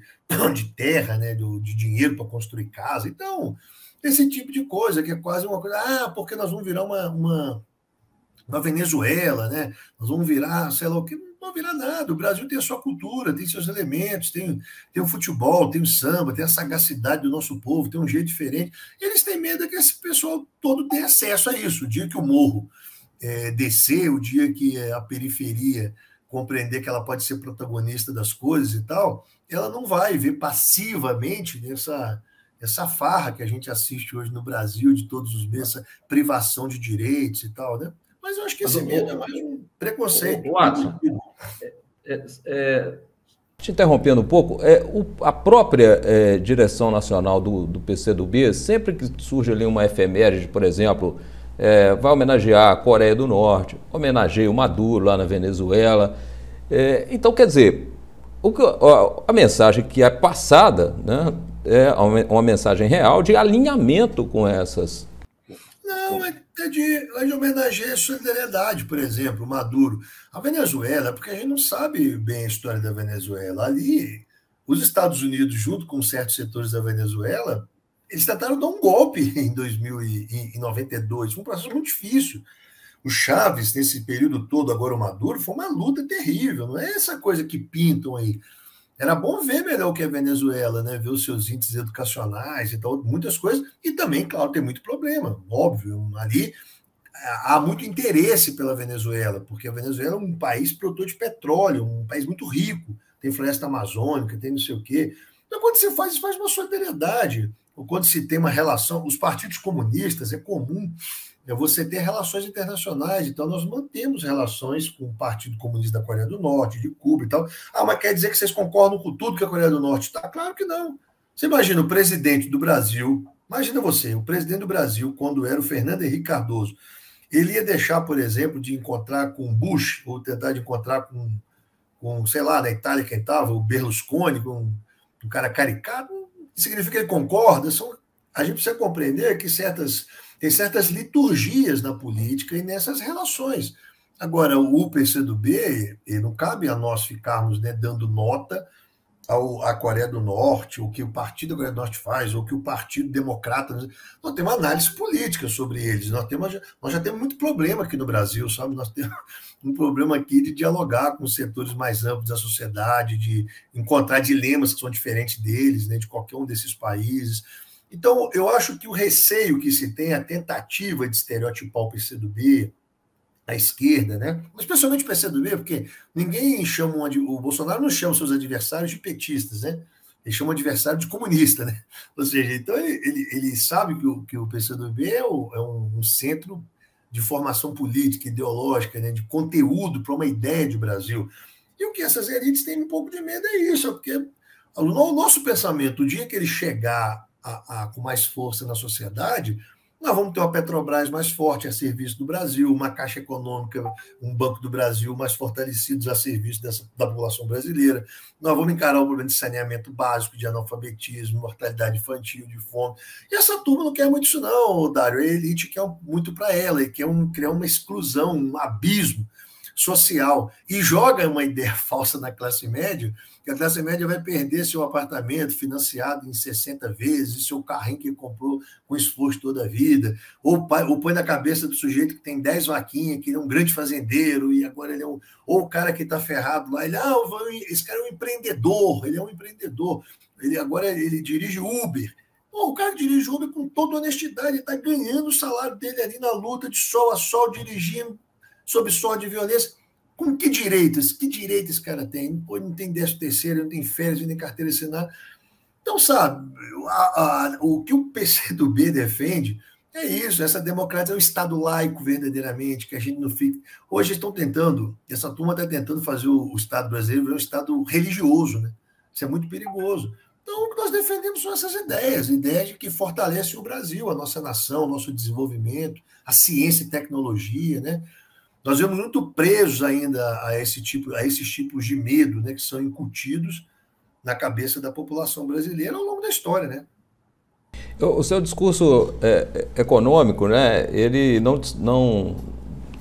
terra, né? de dinheiro para construir casa. Então, esse tipo de coisa, que é quase uma coisa, porque nós vamos virar uma Venezuela, né? Nós vamos virar, sei lá o que, não vai virar nada. O Brasil tem a sua cultura, tem seus elementos, tem o futebol, tem o samba, tem a sagacidade do nosso povo, tem um jeito diferente. Eles têm medo que esse pessoal todo tenha acesso a isso. O dia que o morro descer, o dia que a periferia compreender que ela pode ser protagonista das coisas e tal, ela não vai ver passivamente essa farra que a gente assiste hoje no Brasil, de todos os meses, essa privação de direitos e tal, né? Mas eu acho que esse medo é mais um preconceito. Watson, te interrompendo um pouco, a própria direção nacional do PCdoB, sempre que surge ali uma efeméride, por exemplo, vai homenagear a Coreia do Norte, homenageia o Maduro lá na Venezuela. Então, quer dizer, a mensagem que é passada, né, é uma mensagem real de alinhamento com essas... Não, é de homenagear a solidariedade, por exemplo, Maduro. A Venezuela, porque a gente não sabe bem a história da Venezuela. Ali, os Estados Unidos, junto com certos setores da Venezuela, eles tentaram dar um golpe em 1992. Foi um processo muito difícil. O Chávez, nesse período todo, agora o Maduro, foi uma luta terrível. Não é essa coisa que pintam aí. Era bom ver melhor o que é a Venezuela, né? Ver os seus índices educacionais e tal, muitas coisas. E também, claro, tem muito problema, óbvio. Ali há muito interesse pela Venezuela, porque a Venezuela é um país produtor de petróleo, um país muito rico, tem floresta amazônica, tem não sei o quê. Então, quando você faz uma solidariedade, ou quando se tem uma relação, os partidos comunistas, é comum você ter relações internacionais, então nós mantemos relações com o Partido Comunista da Coreia do Norte, de Cuba e tal. Mas quer dizer que vocês concordam com tudo que a Coreia do Norte está? Claro que não. Você imagina o presidente do Brasil, imagina você, o presidente do Brasil, quando era o Fernando Henrique Cardoso, ele ia deixar, por exemplo, de encontrar com Bush, ou tentar de encontrar com sei lá, na Itália quem estava, o Berlusconi, com um cara caricato, significa que ele concorda. A gente precisa compreender que tem certas liturgias na política e nessas relações. Agora, o PCdoB, não cabe a nós ficarmos, né, dando nota à Coreia do Norte, o que o Partido da Coreia do Norte faz, ou o que o Partido Democrata... Nós temos análise política sobre eles. Nós já temos muito problema aqui no Brasil, sabe? Nós temos um problema aqui de dialogar com os setores mais amplos da sociedade, de encontrar dilemas que são diferentes deles, né, de qualquer um desses países. Então, eu acho que o receio que se tem, a tentativa de estereotipar o PCdoB, a esquerda, né? Mas especialmente o PCdoB, porque ninguém chama o Bolsonaro não chama seus adversários de petistas, né? Ele chama o adversário de comunista, né? Ou seja, então ele sabe que o PCdoB é um centro de formação política, ideológica, né, de conteúdo para uma ideia de Brasil. E o que essas elites têm um pouco de medo é isso, porque o nosso pensamento, o dia que ele chegar com mais força na sociedade, nós vamos ter uma Petrobras mais forte a serviço do Brasil, uma Caixa Econômica, um Banco do Brasil mais fortalecidos a serviço da população brasileira. Nós vamos encarar o problema de saneamento básico, de analfabetismo, mortalidade infantil, de fome. E essa turma não quer muito isso não, Dário. A elite quer muito para ela, e quer criar uma exclusão, um abismo social, e joga uma ideia falsa na classe média, que a classe média vai perder seu apartamento financiado em 60 vezes, seu carrinho que comprou com esforço toda a vida, ou põe na cabeça do sujeito que tem 10 vaquinhas, que ele é um grande fazendeiro, e agora ele é ou o cara que está ferrado lá, esse cara é um empreendedor, ele é um empreendedor, agora ele dirige Uber. O cara que dirige Uber com toda honestidade, está ganhando o salário dele ali na luta de sol a sol, dirigindo sob som de violência. Com que direitos? Que direito esse cara tem? Pô, não tem 13º, não tem férias, nem carteira assinada. Então, sabe, o que o PCdoB defende é isso, essa democracia é um Estado laico verdadeiramente, que a gente não fica... Hoje estão tentando, essa turma está tentando fazer o Estado brasileiro um Estado religioso, né? Isso é muito perigoso. Então, o que nós defendemos são essas ideias de que fortalecem o Brasil, a nossa nação, o nosso desenvolvimento, a ciência e tecnologia, né? Nós vemos muito presos ainda a esses tipos de medo, né, que são incutidos na cabeça da população brasileira ao longo da história, né? O seu discurso econômico, né, ele não,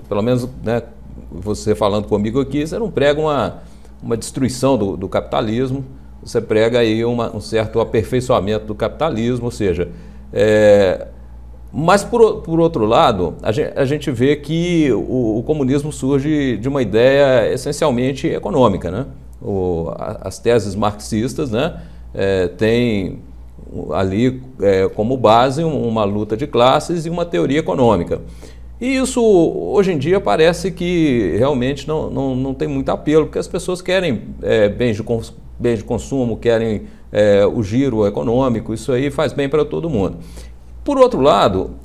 pelo menos, né, você falando comigo aqui, você não prega uma destruição do capitalismo, você prega aí um certo aperfeiçoamento do capitalismo, ou seja, mas, por outro lado, a gente vê que o comunismo surge de uma ideia essencialmente econômica, né? As teses marxistas, né, têm ali como base uma luta de classes e uma teoria econômica. E isso, hoje em dia, parece que realmente não tem muito apelo, porque as pessoas querem bens de consumo, querem o giro econômico, isso aí faz bem para todo mundo. Por outro lado,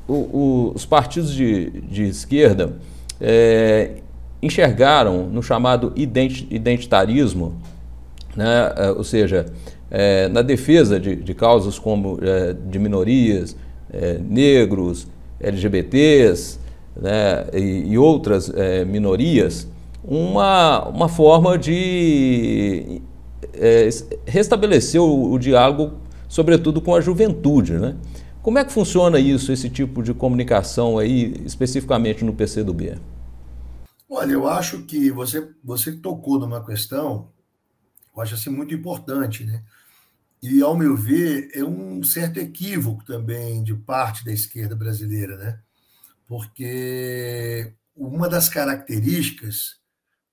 os partidos de esquerda enxergaram no chamado identitarismo, né, ou seja, na defesa de causas como de minorias, negros, LGBTs, né, e outras minorias, uma forma de restabelecer o diálogo, sobretudo com a juventude, né? Como é que funciona isso, esse tipo de comunicação aí, especificamente no PCdoB? Olha, eu acho que você tocou numa questão, eu acho assim muito importante, né? E, ao meu ver, é um certo equívoco também de parte da esquerda brasileira, né? Porque uma das características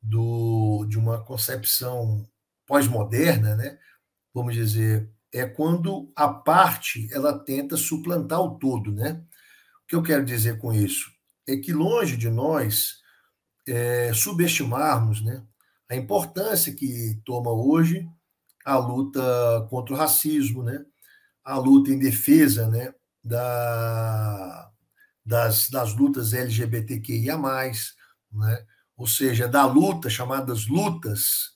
de uma concepção pós-moderna, né? Vamos dizer, é quando a parte ela tenta suplantar o todo, né? O que eu quero dizer com isso é que longe de nós subestimarmos, né, a importância que toma hoje a luta contra o racismo, né, a luta em defesa, né, das lutas LGBTQIA+, né, ou seja, da luta, chamadas lutas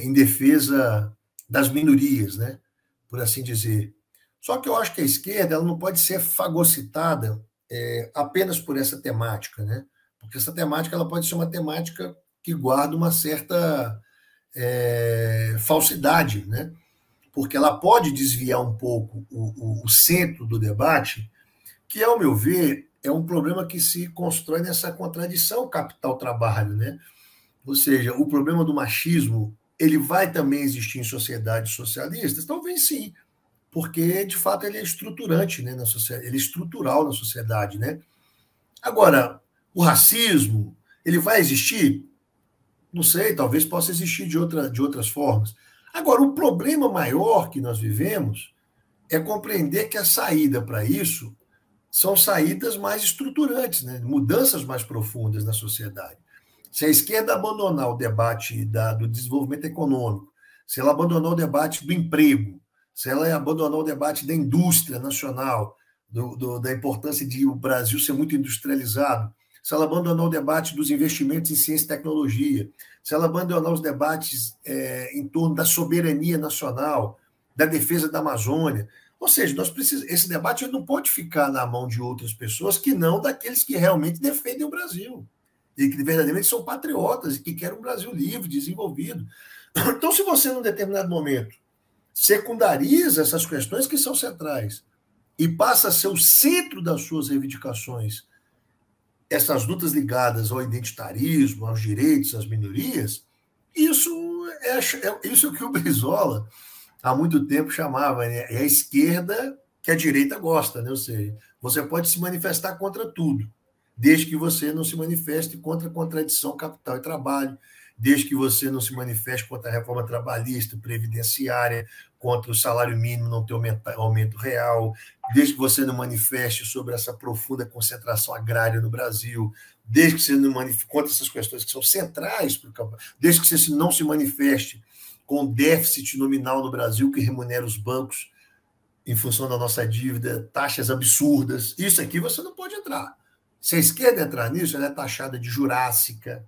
em defesa das minorias, né, por assim dizer. Só que eu acho que a esquerda ela não pode ser fagocitada apenas por essa temática, né? Porque essa temática ela pode ser uma temática que guarda uma certa falsidade, né? Porque ela pode desviar um pouco o centro do debate, que, ao meu ver, é um problema que se constrói nessa contradição capital-trabalho, né? Ou seja, o problema do machismo ele vai também existir em sociedades socialistas? Talvez sim, porque, de fato, ele é estruturante, né, na sociedade, ele é estrutural na sociedade, né? Agora, o racismo, ele vai existir? Não sei, talvez possa existir de outras formas. Agora, o problema maior que nós vivemos é compreender que a saída para isso são saídas mais estruturantes, né? Mudanças mais profundas na sociedade. Se a esquerda abandonar o debate do desenvolvimento econômico, se ela abandonou o debate do emprego, se ela abandonou o debate da indústria nacional, da importância de o Brasil ser muito industrializado, se ela abandonou o debate dos investimentos em ciência e tecnologia, se ela abandonou os debates em torno da soberania nacional, da defesa da Amazônia. Ou seja, esse debate não pode ficar na mão de outras pessoas que não daqueles que realmente defendem o Brasil e que verdadeiramente são patriotas e que querem um Brasil livre, desenvolvido. Então, se você, num determinado momento, secundariza essas questões que são centrais e passa a ser o centro das suas reivindicações, essas lutas ligadas ao identitarismo, aos direitos, às minorias, isso é que o Brizola há muito tempo chamava, né? É a esquerda que a direita gosta, né? Ou seja, você pode se manifestar contra tudo, desde que você não se manifeste contra a contradição capital e trabalho, desde que você não se manifeste contra a reforma trabalhista, previdenciária, contra o salário mínimo não ter aumento real, desde que você não manifeste sobre essa profunda concentração agrária no Brasil, desde que você não manifeste contra essas questões que são centrais para o campo, desde que você não se manifeste com déficit nominal no Brasil que remunera os bancos em função da nossa dívida, taxas absurdas. Isso aqui você não pode entrar. Se a esquerda entrar nisso, ela é taxada de jurássica,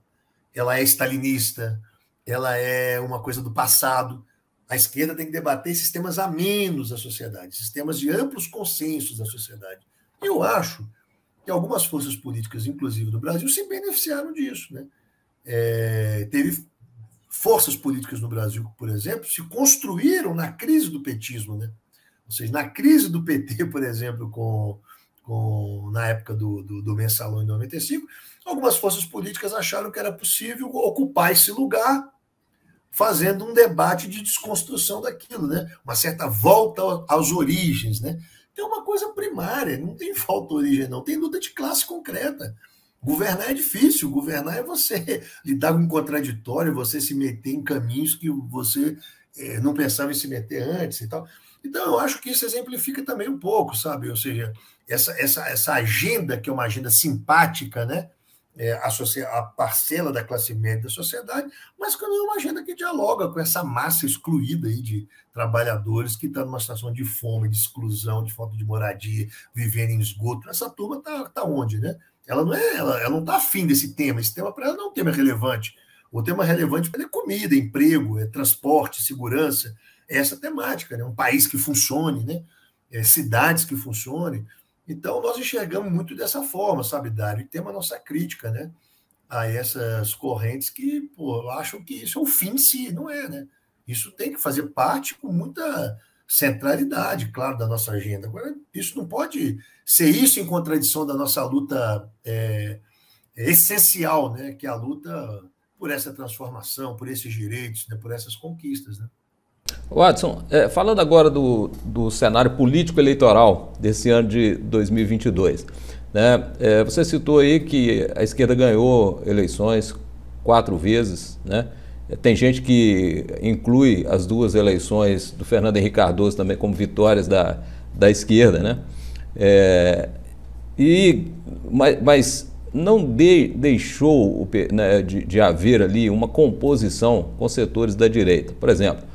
ela é stalinista, ela é uma coisa do passado. A esquerda tem que debater sistemas amenos da sociedade, sistemas de amplos consensos da sociedade. Eu acho que algumas forças políticas, inclusive do Brasil, se beneficiaram disso, né? Teve forças políticas no Brasil, por exemplo, se construíram na crise do petismo, né? Ou seja, na crise do PT, por exemplo, na época do Mensalão em 95, algumas forças políticas acharam que era possível ocupar esse lugar fazendo um debate de desconstrução daquilo, né? Uma certa volta às origens, né? Tem uma coisa primária, não tem volta à origem, não. Tem luta de classe concreta. Governar é difícil, governar é você lidar com um contraditório, você se meter em caminhos que você não pensava em se meter antes e tal. Então, eu acho que isso exemplifica também um pouco, sabe? Ou seja, essa agenda, que é uma agenda simpática, né? A parcela da classe média da sociedade, mas que não é uma agenda que dialoga com essa massa excluída aí de trabalhadores que está numa situação de fome, de exclusão, de falta de moradia, vivendo em esgoto. Essa turma está onde, né? Ela não está afim desse tema. Esse tema para ela não é um tema relevante. O tema relevante para ela é comida, emprego, transporte, segurança. É essa temática, né? Um país que funcione, né? Cidades que funcionem. Então, nós enxergamos muito dessa forma, sabe, Dário? E temos a nossa crítica, né? A essas correntes que acham que isso é o fim em si. Não é, né? Isso tem que fazer parte com muita centralidade, claro, da nossa agenda. Agora, isso não pode ser isso em contradição da nossa luta essencial, né? Que é a luta por essa transformação, por esses direitos, né? Por essas conquistas, né? Watson, falando agora do cenário político-eleitoral desse ano de 2022, né? Você citou aí que a esquerda ganhou eleições 4 vezes, né? Tem gente que inclui as 2 eleições do Fernando Henrique Cardoso também como vitórias da esquerda, né? Mas não deixou né, de haver ali uma composição com setores da direita. Por exemplo,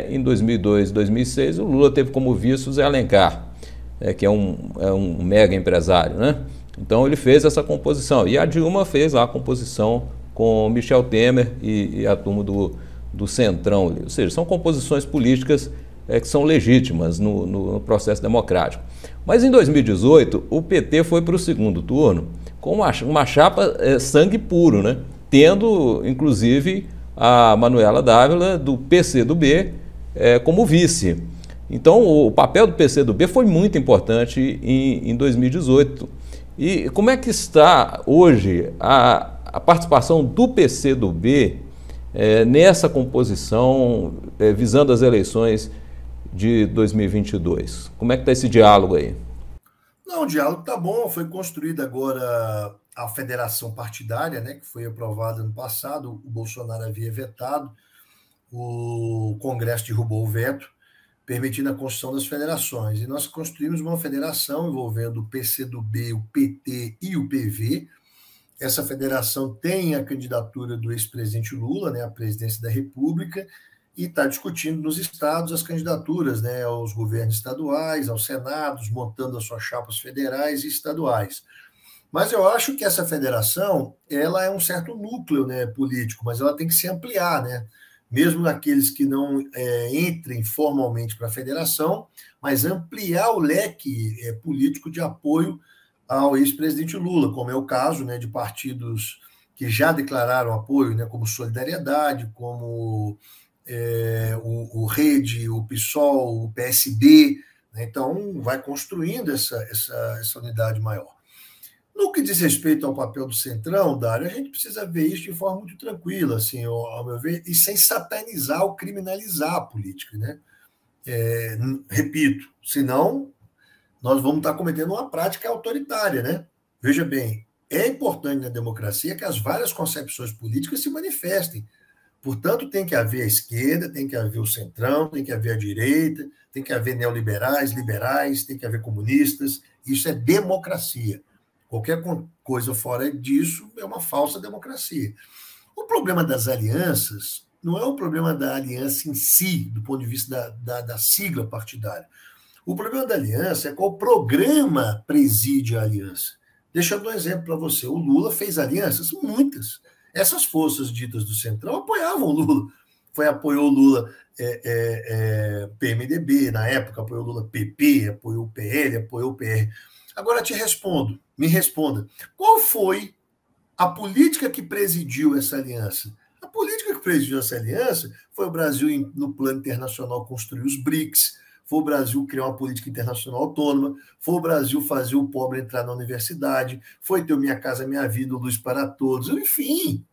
em 2002 e 2006, o Lula teve como vice o Zé Alencar, que é um mega empresário, né? Então ele fez essa composição. E a Dilma fez lá a composição com Michel Temer e a turma do Centrão. Ou seja, são composições políticas que são legítimas no processo democrático. Mas em 2018, o PT foi para o segundo turno com uma chapa sangue puro, né? Tendo, inclusive, a Manuela Dávila, do PCdoB, como vice. Então, o papel do PCdoB foi muito importante em 2018. E como é que está hoje a participação do PCdoB nessa composição, visando as eleições de 2022? Como é que está esse diálogo aí? Não, o diálogo está bom. Foi construída agora a federação partidária, né, que foi aprovada no passado. O Bolsonaro havia vetado, o Congresso derrubou o veto, permitindo a construção das federações. E nós construímos uma federação envolvendo o PCdoB, o PT e o PV. Essa federação tem a candidatura do ex-presidente Lula, né, à presidência da República, e está discutindo nos estados as candidaturas, né, aos governos estaduais, aos senados, montando as suas chapas federais e estaduais. Mas eu acho que essa federação, ela é um certo núcleo, né, político, mas ela tem que se ampliar, né? Mesmo naqueles que não entrem formalmente para a federação, mas ampliar o leque político de apoio ao ex-presidente Lula, como é o caso, né, de partidos que já declararam apoio, né, como Solidariedade, como o Rede, o PSOL, o PSB, né? Então vai construindo essa unidade maior. No que diz respeito ao papel do Centrão, Dário, a gente precisa ver isso de forma muito tranquila, assim, ao meu ver, e sem satanizar ou criminalizar a política, né? Repito, senão nós vamos estar cometendo uma prática autoritária, né? Veja bem, é importante na democracia que as várias concepções políticas se manifestem. Portanto, tem que haver a esquerda, tem que haver o centrão, tem que haver a direita, tem que haver neoliberais, liberais, tem que haver comunistas. Isso é democracia. Qualquer coisa fora disso é uma falsa democracia. O problema das alianças não é o problema da aliança em si, do ponto de vista da sigla partidária. O problema da aliança é qual programa preside a aliança. Deixa eu dar um exemplo para você. O Lula fez alianças, muitas. Essas forças ditas do Centrão apoiavam o Lula. Apoiou o Lula PMDB, na época apoiou o Lula PP, apoiou o PL, apoiou o PR. Agora me responda, qual foi a política que presidiu essa aliança? A política que presidiu essa aliança foi o Brasil, no plano internacional, construir os BRICS, foi o Brasil criar uma política internacional autônoma, foi o Brasil fazer o pobre entrar na universidade, foi ter o Minha Casa Minha Vida, o Luz para Todos, enfim.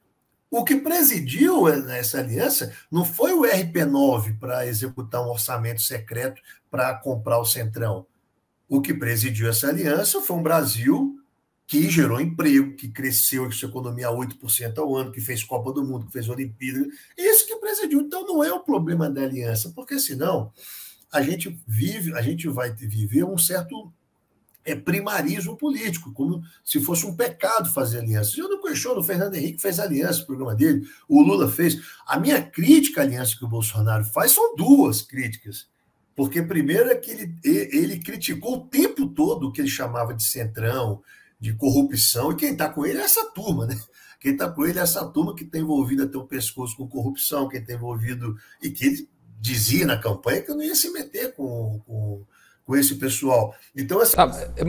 O que presidiu essa aliança não foi o RP9 para executar um orçamento secreto para comprar o Centrão. O que presidiu essa aliança foi um Brasil que gerou emprego, que cresceu sua economia a 8% ao ano, que fez Copa do Mundo, que fez Olimpíada. Isso que presidiu. Então, não é o problema da aliança, porque senão a gente vai viver um certo primarismo político, como se fosse um pecado fazer aliança. Eu não questiono, o Fernando Henrique fez aliança no programa dele, o Lula fez. A minha crítica à aliança que o Bolsonaro faz são duas críticas. Porque, primeiro, é que ele criticou o tempo todo o que ele chamava de centrão, de corrupção, e quem está com ele é essa turma, né? Quem está com ele é essa turma que está envolvida até o pescoço com corrupção, quem está envolvido, e que ele dizia na campanha que eu não ia se meter com esse pessoal. Então,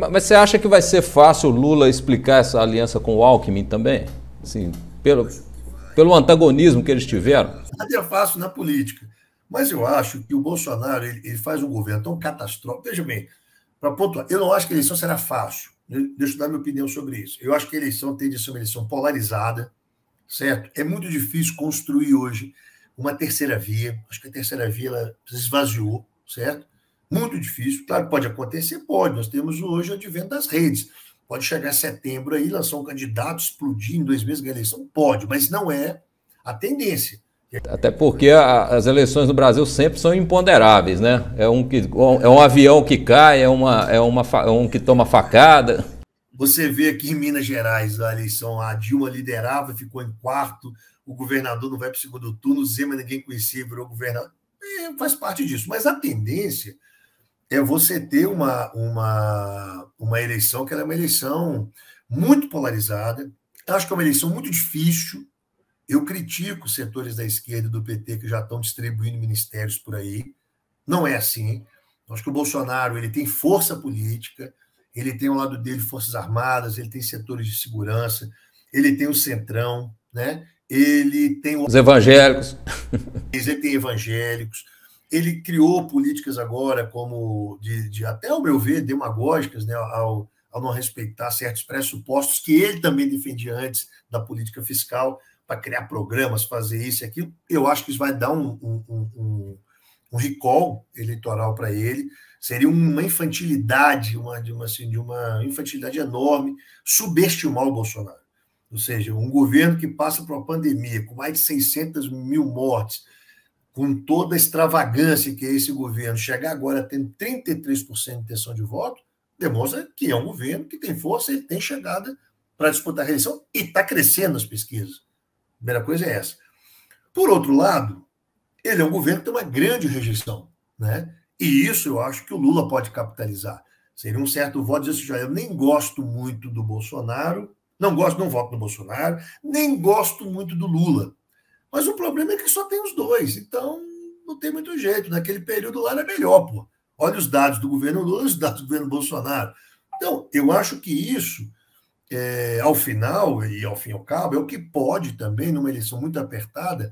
mas você acha que vai ser fácil o Lula explicar essa aliança com o Alckmin também? Assim, pelo antagonismo que eles tiveram? Nada é fácil na política. Mas eu acho que o Bolsonaro ele faz um governo tão catastrófico. Veja bem, para pontuar, eu não acho que a eleição será fácil. Deixa eu dar minha opinião sobre isso. Eu acho que a eleição tende a ser uma eleição polarizada, certo? É muito difícil construir hoje uma terceira via. Acho que a terceira via ela se esvaziou, certo? Muito difícil. Claro, pode acontecer, pode. Nós temos hoje o advento das redes. Pode chegar em setembro aí, lançar um candidato, explodir em 2 meses da eleição? Pode, mas não é a tendência. Até porque as eleições no Brasil sempre são imponderáveis, né? É um avião que cai, é um que toma facada. Você vê aqui em Minas Gerais a eleição, a Dilma liderava, ficou em quarto, o governador não vai para o segundo turno, o Zema ninguém conhecia, virou governador. Faz parte disso. Mas a tendência é você ter uma eleição que ela é uma eleição muito polarizada. Eu acho que é uma eleição muito difícil. Eu critico setores da esquerda e do PT que já estão distribuindo ministérios por aí. Não é assim. Eu acho que o Bolsonaro ele tem força política, ele tem ao lado dele Forças Armadas, ele tem setores de segurança, ele tem o Centrão, né? Ele tem os evangélicos. Ele tem evangélicos. Ele criou políticas agora como até ao meu ver, demagógicas, né? Ao não respeitar certos pressupostos que ele também defendia antes da política fiscal, para criar programas, fazer isso e aquilo. Eu acho que isso vai dar um recall eleitoral para ele. Seria uma infantilidade, uma infantilidade enorme, subestimar o Bolsonaro. Ou seja, um governo que passa por uma pandemia, com mais de 600 mil mortes, com toda a extravagância que é esse governo, chegar agora tendo 33% de intenção de voto, demonstra que é um governo que tem força, ele tem chegada para disputar a reeleição e está crescendo nas pesquisas. A primeira coisa é essa. Por outro lado, ele é um governo que tem uma grande rejeição, né? E isso eu acho que o Lula pode capitalizar. Seria um certo voto dizer assim, eu nem gosto muito do Bolsonaro, não voto no Bolsonaro, nem gosto muito do Lula. Mas o problema é que só tem os dois, então não tem muito jeito. Naquele período lá era melhor, pô. Olha os dados do governo Lula e os dados do governo Bolsonaro. Então, eu acho que isso, ao final e ao fim e ao cabo, é o que pode também, numa eleição muito apertada,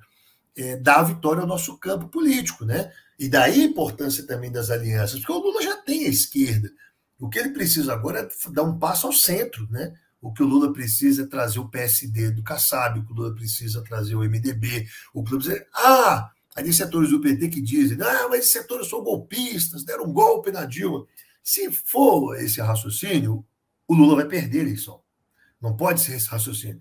dar a vitória ao nosso campo político, né? E daí a importância também das alianças, porque o Lula já tem a esquerda. O que ele precisa agora é dar um passo ao centro, né? O que o Lula precisa é trazer o PSD do Kassab, o que o Lula precisa é trazer o MDB, o que o Lula precisa... Aí tem setores do PT que dizem, mas esses setores são golpistas, deram um golpe na Dilma. Se for esse raciocínio, o Lula vai perder a eleição. Não pode ser esse raciocínio.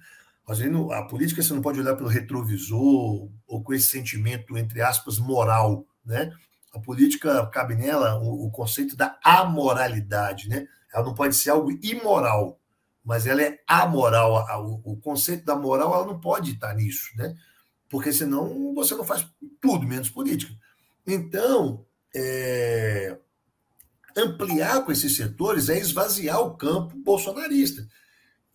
A política você não pode olhar pelo retrovisor ou com esse sentimento, entre aspas, moral, né? A política cabe nela o conceito da amoralidade, né? Ela não pode ser algo imoral, mas ela é amoral. O conceito da moral ela não pode estar nisso, né? Porque senão você não faz tudo menos política. Então, ampliar com esses setores é esvaziar o campo bolsonarista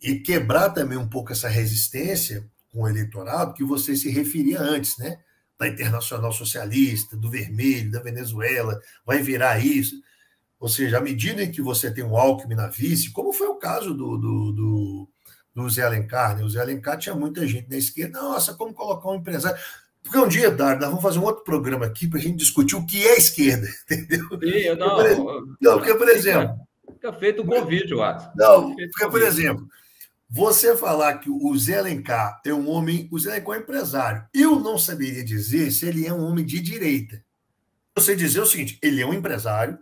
e quebrar também um pouco essa resistência com o eleitorado que você se referia antes, né? Da Internacional Socialista, do Vermelho, da Venezuela, vai virar isso. Ou seja, à medida em que você tem um Alckmin na vice, como foi o caso do Zé Alencar, né? O Zé Alencar tinha muita gente na esquerda, nossa, como colocar um empresário... Porque um dia, Dário, nós vamos fazer um outro programa aqui para a gente discutir o que é esquerda, entendeu? Porque, por exemplo... Fica feito o convite, Watson. Não, porque, por exemplo, você falar que o Zé Alencar é um homem... O Zé Alencar é um empresário. Eu não saberia dizer se ele é um homem de direita. Eu sei dizer o seguinte, ele é um empresário,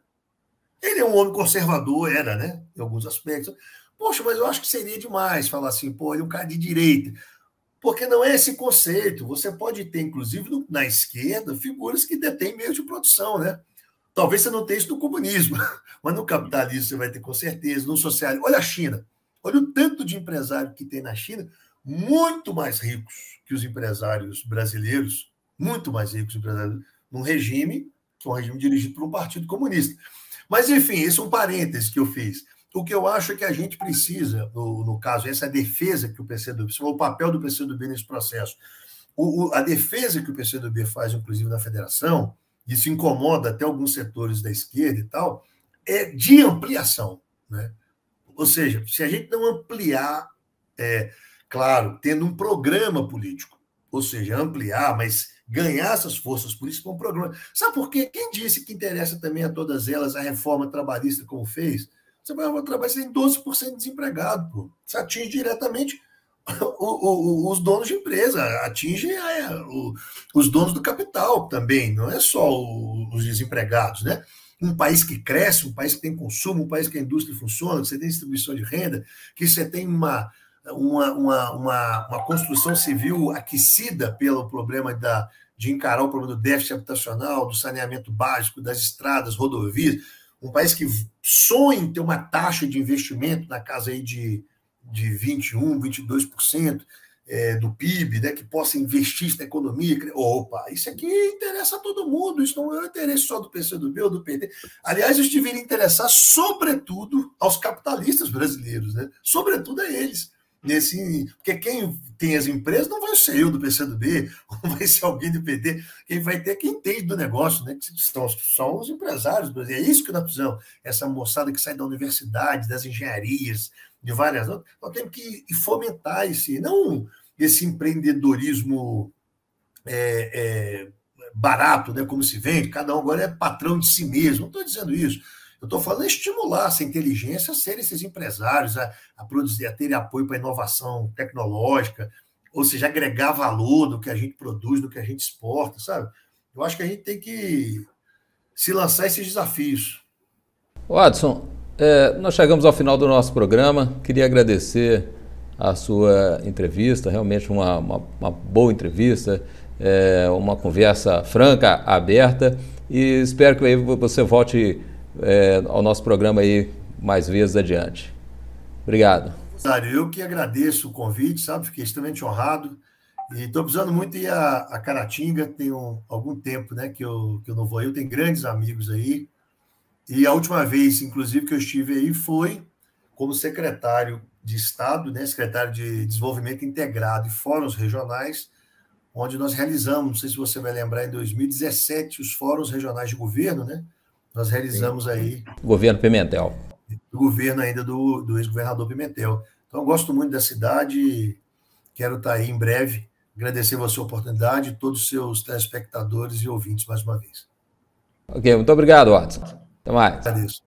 ele é um homem conservador, era, né? Em alguns aspectos. Poxa, mas eu acho que seria demais falar assim, pô, ele é um cara de direita. Porque não é esse conceito. Você pode ter, inclusive, na esquerda, figuras que detêm meios de produção, né? Talvez você não tenha isso no comunismo, mas no capitalismo você vai ter com certeza, no socialismo. Olha a China. Olha o tanto de empresário que tem na China, muito mais ricos que os empresários brasileiros, muito mais ricos que os empresários, num regime, que é um regime dirigido por um partido comunista. Mas, enfim, esse é um parêntese que eu fiz. O que eu acho é que a gente precisa, no caso, essa defesa que o PCdoB, o papel do PCdoB nesse processo, a defesa que o PCdoB faz, inclusive, na federação, isso incomoda até alguns setores da esquerda e tal, é de ampliação, né? Ou seja, se a gente não ampliar, claro, tendo um programa político, ou seja, ampliar, mas ganhar essas forças políticas com um programa. Sabe por quê? Quem disse que interessa também a todas elas a reforma trabalhista como fez? Você vai trabalhar, você tem 12% de desempregado, pô. Você atinge diretamente os donos de empresa, atinge os donos do capital também, não é só os desempregados, né? Um país que cresce, um país que tem consumo, um país que a indústria funciona, que você tem distribuição de renda, que você tem uma construção civil aquecida pelo problema de encarar o problema do déficit habitacional, do saneamento básico, das estradas, rodovias, um país que sonha em ter uma taxa de investimento na casa aí de 21%, 22% do PIB, né, que possa investir na economia. Opa, isso aqui interessa a todo mundo, isso não é o interesse só do PCdoB ou do PT. Aliás, isso deveria interessar, sobretudo, aos capitalistas brasileiros, né? Sobretudo a eles. Porque quem tem as empresas não vai ser eu do PCdoB, não vai ser alguém do PT, quem vai ter quem entende do negócio, né? Que são os empresários. É isso que nós precisamos. Essa moçada que sai da universidade, das engenharias, de várias outras, nós temos que fomentar não esse empreendedorismo barato, né? Como se vende, cada um agora é patrão de si mesmo. Não estou dizendo isso. Eu estou falando em estimular essa inteligência a serem esses empresários, a produzir, a terem apoio para a inovação tecnológica, ou seja, agregar valor no que a gente produz, no que a gente exporta, sabe? Eu acho que a gente tem que se lançar esses desafios. Watson, nós chegamos ao final do nosso programa. Queria agradecer a sua entrevista, realmente uma boa entrevista, uma conversa franca, aberta, e espero que aí você volte ao nosso programa aí mais vezes adiante. Obrigado. Eu que agradeço o convite, sabe? Fiquei extremamente honrado E estou precisando muito ir a Caratinga, tem algum tempo, né, que eu não vou aí, eu tenho grandes amigos aí. E a última vez, inclusive, que eu estive aí foi como secretário de Estado, né, secretário de Desenvolvimento Integrado e Fóruns Regionais, onde nós realizamos, não sei se você vai lembrar, em 2017, os Fóruns Regionais de Governo, né? Nós realizamos aí... Governo Pimentel. Do governo ainda do ex-governador Pimentel. Então, eu gosto muito da cidade e quero estar aí em breve. Agradecer a sua oportunidade e todos os seus telespectadores e ouvintes mais uma vez. Ok, muito obrigado, Watson. Até mais. Agradeço.